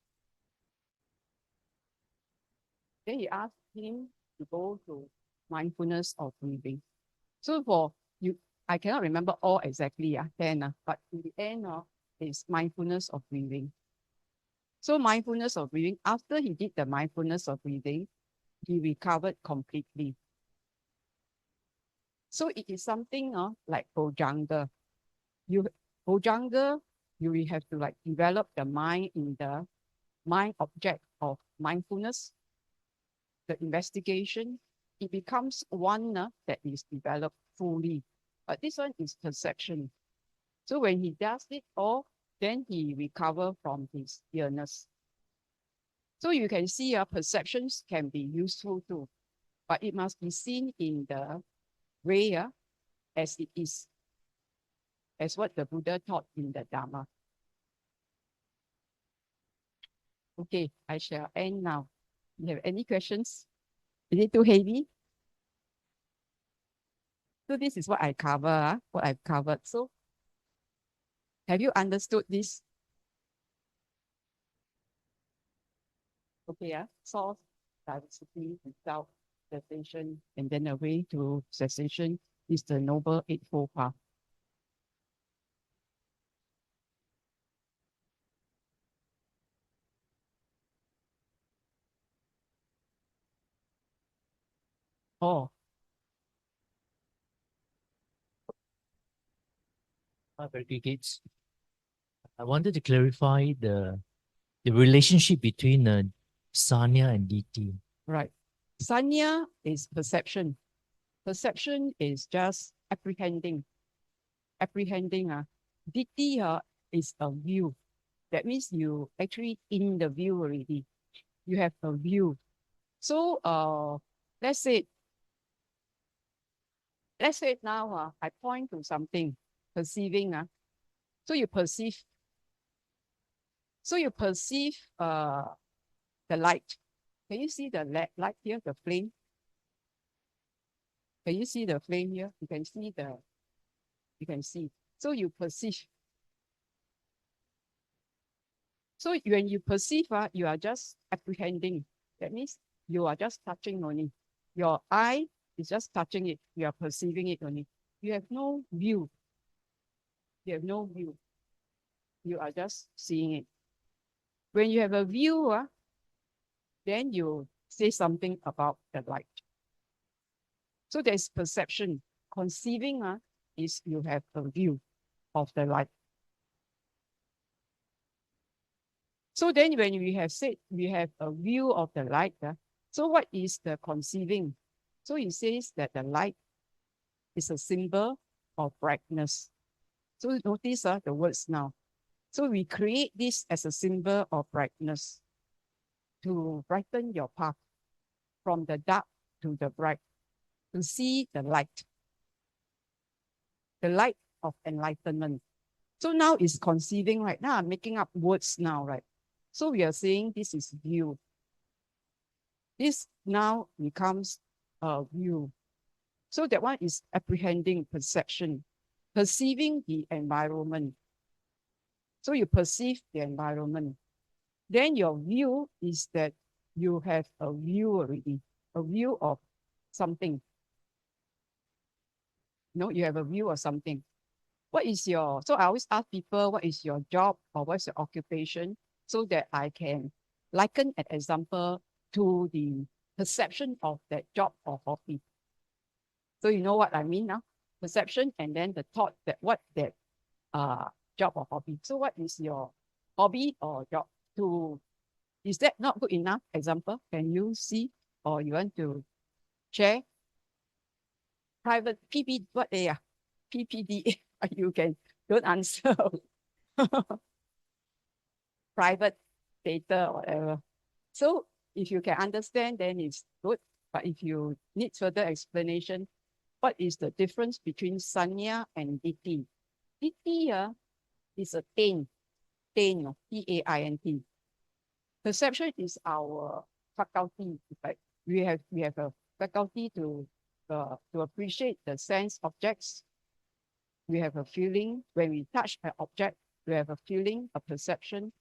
Then he asked him to go to mindfulness of breathing. So for you, I cannot remember all exactly, but in the end, is mindfulness of breathing. So mindfulness of breathing, after he did the mindfulness of breathing, he recovered completely. So it is something like Bojanga. Bojanga, you will have to like develop the mind in the mind object of mindfulness, the investigation. It becomes one that is developed fully. But this one is perception. So when he does it all, then he recovers from his illness. So you can see perceptions can be useful too, but it must be seen in the way as it is, as what the Buddha taught in the Dhamma. Okay, I shall end now. You have any questions? Is it too heavy? So this is what I cover, what I've covered. So have you understood this? Okay, source, diversity, without cessation, and then the way to cessation is the Noble Eightfold Path. Oh, Very good. I wanted to clarify the relationship between Sanya and DT. right. Sanya is perception. Perception is just apprehending. Ditti is a view. That means you actually in the view already. You have a view. So let's say now I point to something, perceiving. So you perceive. So you perceive the light. Can you see the light here, the flame? Can you see the flame here? You can see. So you perceive. So when you perceive, you are just apprehending. That means you are just touching only. Your eye is just touching it. You are perceiving it only. You have no view. You have no view. You are just seeing it. When you have a view, then you say something about the light. So there's perception. Conceiving is you have a view of the light. So then when we have said we have a view of the light, so what is the conceiving? So he says that the light is a symbol of brightness. So notice the words now. So we create this as a symbol of brightness to brighten your path. from the dark to the bright, to see the light of enlightenment. So now it's conceiving, right? Now I'm making up words now, right? So we are saying this is view. This now becomes a view. So that one is apprehending, perception, perceiving the environment. So you perceive the environment. Then your view is that you have a view already, a view of something. No, you have a view of something. What is your, so I always ask people, what is your job or what's your occupation, so that I can liken an example to the perception of that job or hobby. So you know what I mean now? Perception and then the thought that what that job or hobby. So what is your hobby or job? Is that not good enough example? Can you see, or you want to share? Private what they are? PPD, you don't answer. Private data or whatever. So if you can understand, then it's good. But if you need further explanation, what is the difference between sanya and ditti? Ditti is a taint, T-A-I-N-T. Perception is our faculty. Like we have a faculty to appreciate the sense objects. We have a feeling when we touch an object. We have a feeling, a perception,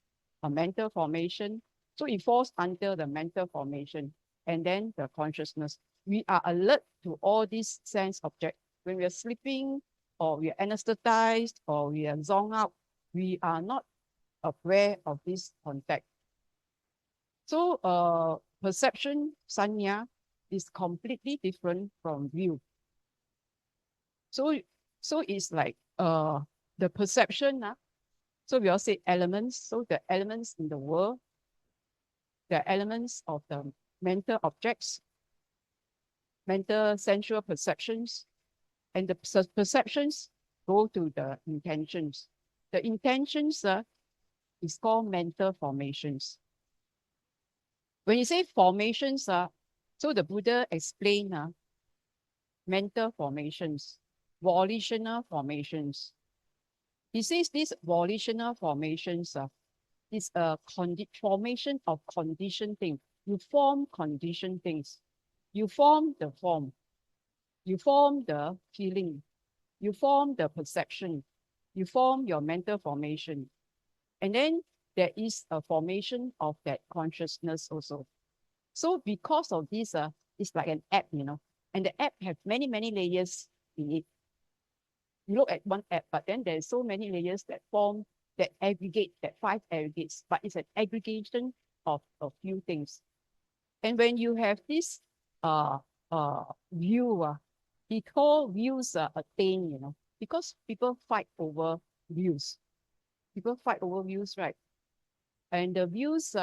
a mental formation. So it falls under the mental formation, and then the consciousness. We are alert to all these sense objects. When we are sleeping, or we are anesthetized, or we are zoned out, we are not aware of this contact. So perception, sanya, is completely different from view. So it's like the perception. So we all say elements. So the elements in the world, the elements of the mental objects, mental sensual perceptions, and the perceptions go to the intentions. The intentions is called mental formations. When you say formations, so the Buddha explained mental formations, volitional formations. He says these volitional formations is a formation of conditioned things. You form conditioned things. You form the form. You form the feeling. You form the perception. You form your mental formation. And then there is a formation of that consciousness also. So because of this, it's like an app, and the app have many, many layers in it. You look at one app, but then there's so many layers that form, that aggregate, that 5 aggregates, but it's an aggregation of a few things. And when you have this view, we call views a taint, because people fight over views. People fight over views, right? And the views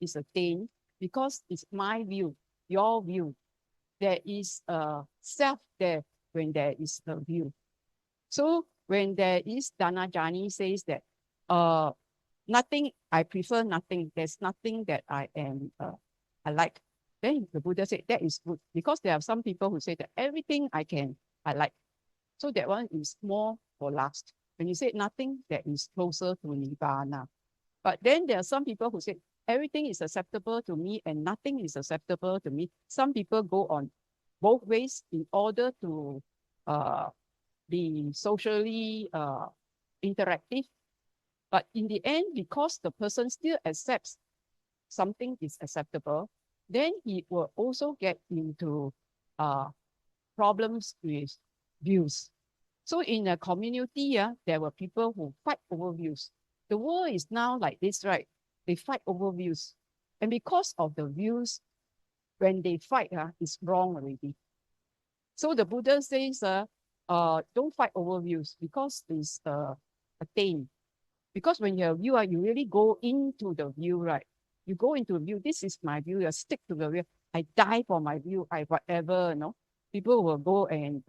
is a taint because it's my view, your view. There is a self there when there is a view. So when there is Dhanajani says that nothing, I prefer nothing. There's nothing that I like. Then the Buddha said that is good, because there are some people who say that everything I like. So that one is more for last. When you say nothing, that is closer to Nibbana. But then there are some people who say everything is acceptable to me and nothing is acceptable to me. Some people go on both ways in order to be socially interactive. But in the end, because the person still accepts something is acceptable, then he will also get into problems with views. So in a community, there were people who fight over views. The world is now like this, right? They fight over views. And because of the views, when they fight, it's wrong already. So the Buddha says, don't fight over views, because it's a taint. Because when you have view, you really go into the view, right? You go into a view, this is my view, you stick to the view. I die for my view, whatever, people will go and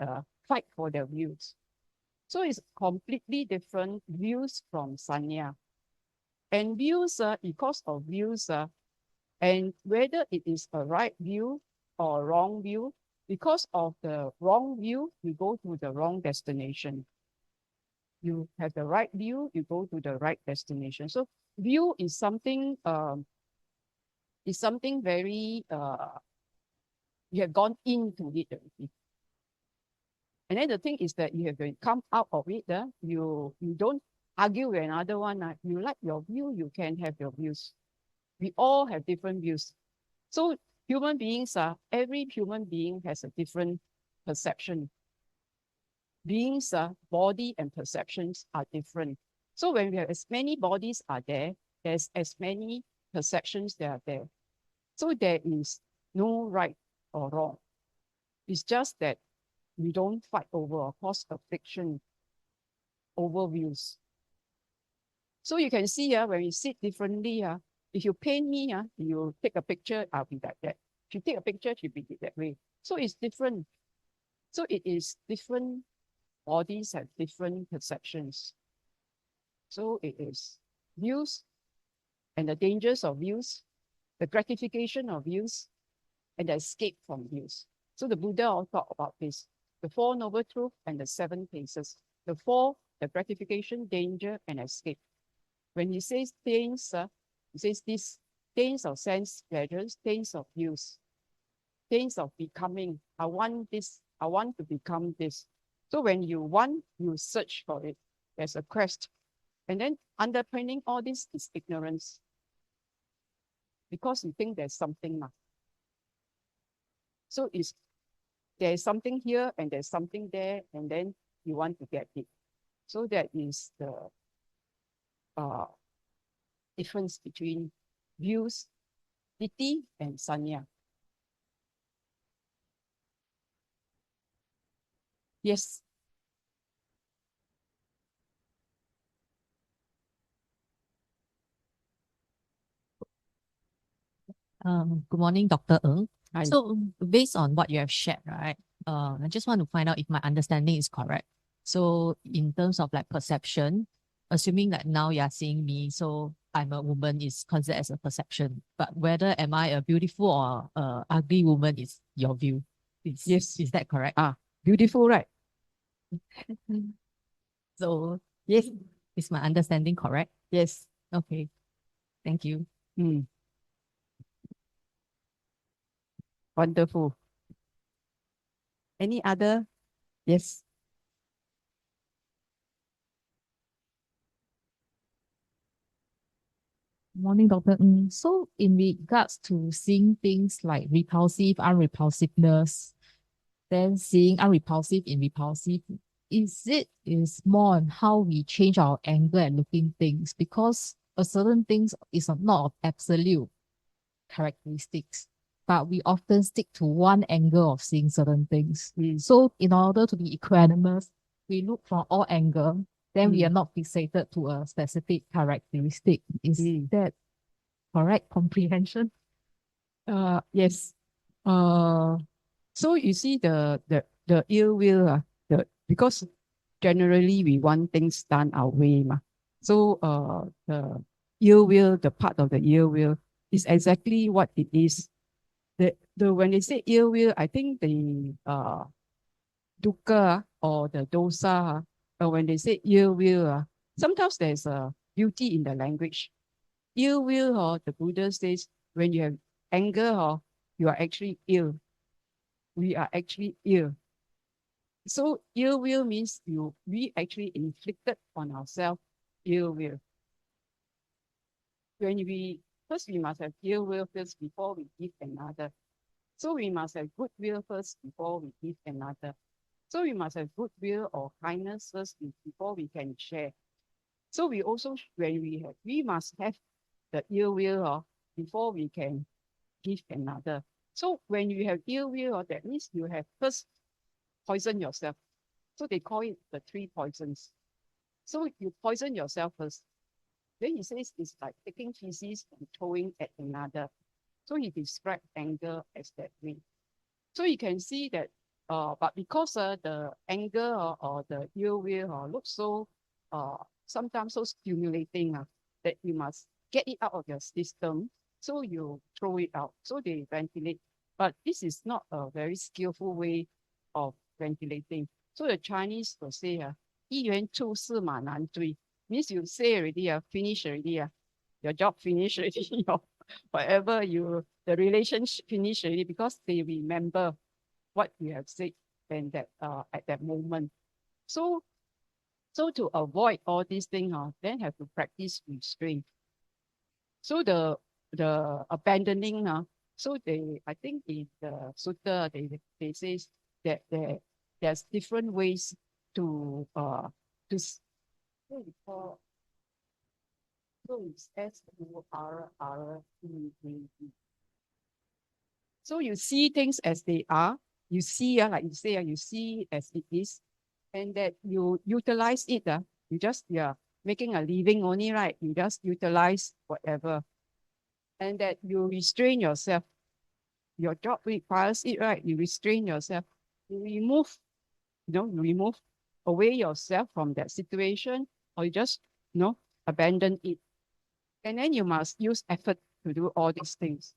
fight for their views. So it's completely different views from sanya. And views, because of views, and whether it is a right view or wrong view. Because of the wrong view, you go to the wrong destination. You have the right view, you go to the right destination. So view is something very you have gone into it already. And then the thing is that you have to come out of it. You don't argue with another one. You like your view, you can have your views. We all have different views. So human beings every human being has a different perception. Beings body and perceptions are different. So when we have as many bodies are there, there's as many perceptions that are there. So there is no right or wrong. It's just that we don't fight over or cause affliction over views. So you can see when we sit differently, if you paint me, you take a picture, I'll be like that. If you take a picture, you'll be that way. So it's different. So it is different. Bodies have different perceptions. So it is views and the dangers of views, the gratification of views, and the escape from views. So the Buddha all talk about this, the Four Noble Truths and the 7 Paces. The four, the gratification, danger, and escape. When he says things, he says this, things of sense pleasures, things of views, things of becoming. I want this, I want to become this. So when you want, you search for it. There's a quest. And then underpinning all this is ignorance. Because you think there's something. So there's something here and there's something there, and then you want to get it. So that is the difference between views, ditthi, and sanya. Yes. Good morning, Dr. Ng. Hi. So based on what you have shared, right, I just want to find out if my understanding is correct. So in terms of like perception, assuming that now you are seeing me, so I'm a woman is considered as a perception, but whether am I a beautiful or ugly woman is your view. Yes. Is that correct? Beautiful, right? So Yes. is my understanding correct? Yes. Okay. Thank you. Wonderful. Any other? Yes. Morning, Dr. Ng. So in regards to seeing things like repulsive, unrepulsiveness, then seeing unrepulsive in repulsive, is more on how we change our angle and looking things, because a certain things is not of absolute characteristics, but we often stick to one angle of seeing certain things. So in order to be equanimous, we look from all angles, then we are not fixated to a specific characteristic. Is that correct comprehension? Yes. So you see the ill will, because generally we want things done our way. So the ill will, the part of the ill will is exactly what it is. When they say ill will, I think the dukkha or the dosa, when they say ill will, sometimes there's a beauty in the language. Ill will, the Buddha says, when you have anger, you are actually ill. We are actually ill. So ill will means we actually inflicted on ourselves ill will. First we must have ill will first before we give another. So we must have good will first before we give another. So we must have good will or kindness first before we can share. So we also, we must have the ill will before we can give another. So when you have ill will, that means you have first poison yourself. So they call it the 3 poisons. So you poison yourself first. Then he says it's like taking feces and throwing at another. So he described anger as that way. So you can see that, but because the anger or the ill will looks so sometimes so stimulating that you must get it out of your system. So you throw it out. So they ventilate. but this is not a very skillful way of ventilating. So the Chinese will say, 一元出世马难追, means you say already, finish already, your job finish already, your whatever the relationship finish already, because they remember what you have said and that at that moment. So to avoid all these things, then have to practice restraint. So the abandoning, so I think in the sutta they say that there's different ways to what we call, so it's S-U-R-R-E-A-D. So you see things as they are. You see, like you say, you see as it is, and that you utilize it. You just making a living only, right? You just utilize whatever, and that you restrain yourself. Your job requires it, right? You restrain yourself. You remove, you remove away yourself from that situation, or you just, abandon it. And then you must use effort to do all these things.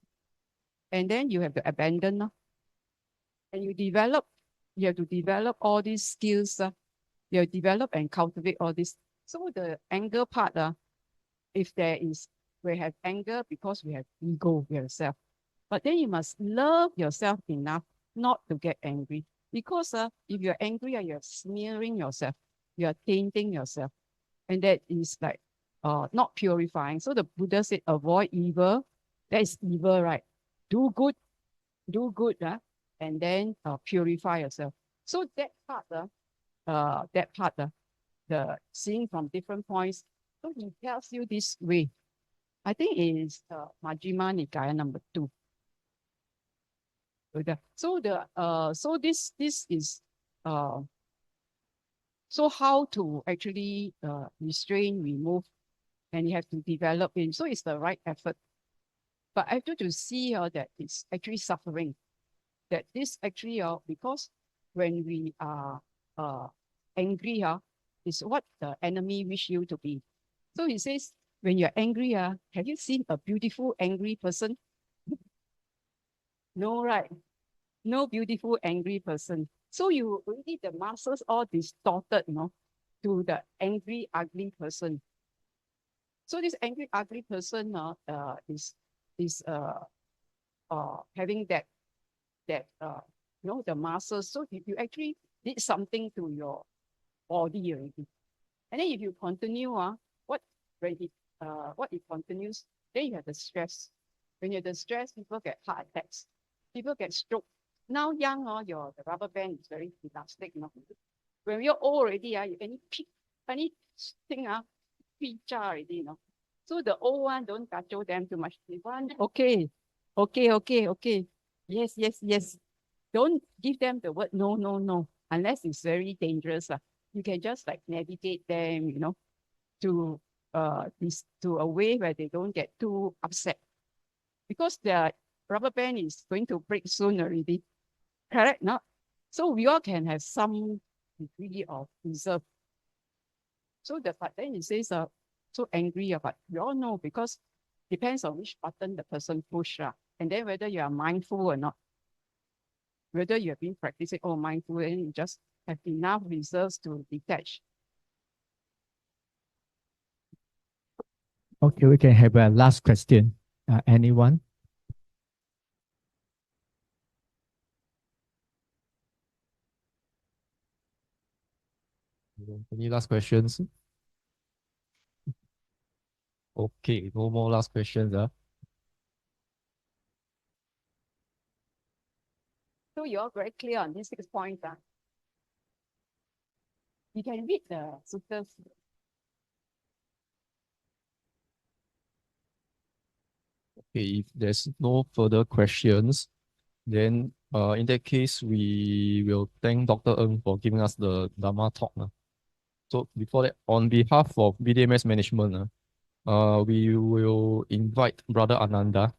And then you have to abandon. And you have to develop all these skills. You have to develop and cultivate all this. So the anger part, if we have anger because we have ego, we have self. But then you must love yourself enough not to get angry. Because if you're angry, you're smearing yourself, you're tainting yourself. And that is like not purifying. So the Buddha said, avoid evil. That is evil, right? Do good, and then purify yourself. So that part, the seeing from different points, so he tells you this way. I think it is Majjhima Nikaya number 2. So this is so how to actually restrain, remove, and you have to develop it. So it's the right effort. But I have to see that it's actually suffering. That this actually, because when we are angry, is what the enemy wish you to be. So he says, when you're angry, have you seen a beautiful angry person? No, right? No beautiful angry person. So you already, the muscles all distorted, to the angry, ugly person. So this angry, ugly person is having that the muscles. So you actually did something to your body already. And then if you continue, what it continues, then you have the stress. When you have the stress, people get heart attacks, people get stroke. Now young, the rubber band is very elastic. When you're old already, you anything, already, So the old one, don't kacau them too much. They want, okay. Yes. Don't give them the word no, unless it's very dangerous. You can just like navigate them, to a way where they don't get too upset. Because the rubber band is going to break soon already. Correct? No? So we all can have some degree of reserve. So but then it says so angry, but we all know because depends on which button the person push, and then whether you are mindful or not. Whether you have been practicing mindful and you just have enough reserves to detach. Okay, we can have a last question. Anyone? Any last questions? Okay, no more last questions. So you're very clear on these 6 points. You can read the suttas. Okay, if there's no further questions, then in that case, we will thank Dr. Ng for giving us the Dhamma talk. So before that, on behalf of BDMS management, we will invite Brother Ananda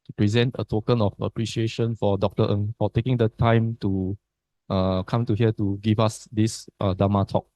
to present a token of appreciation for Dr. Ng for taking the time to come to here to give us this Dhamma talk.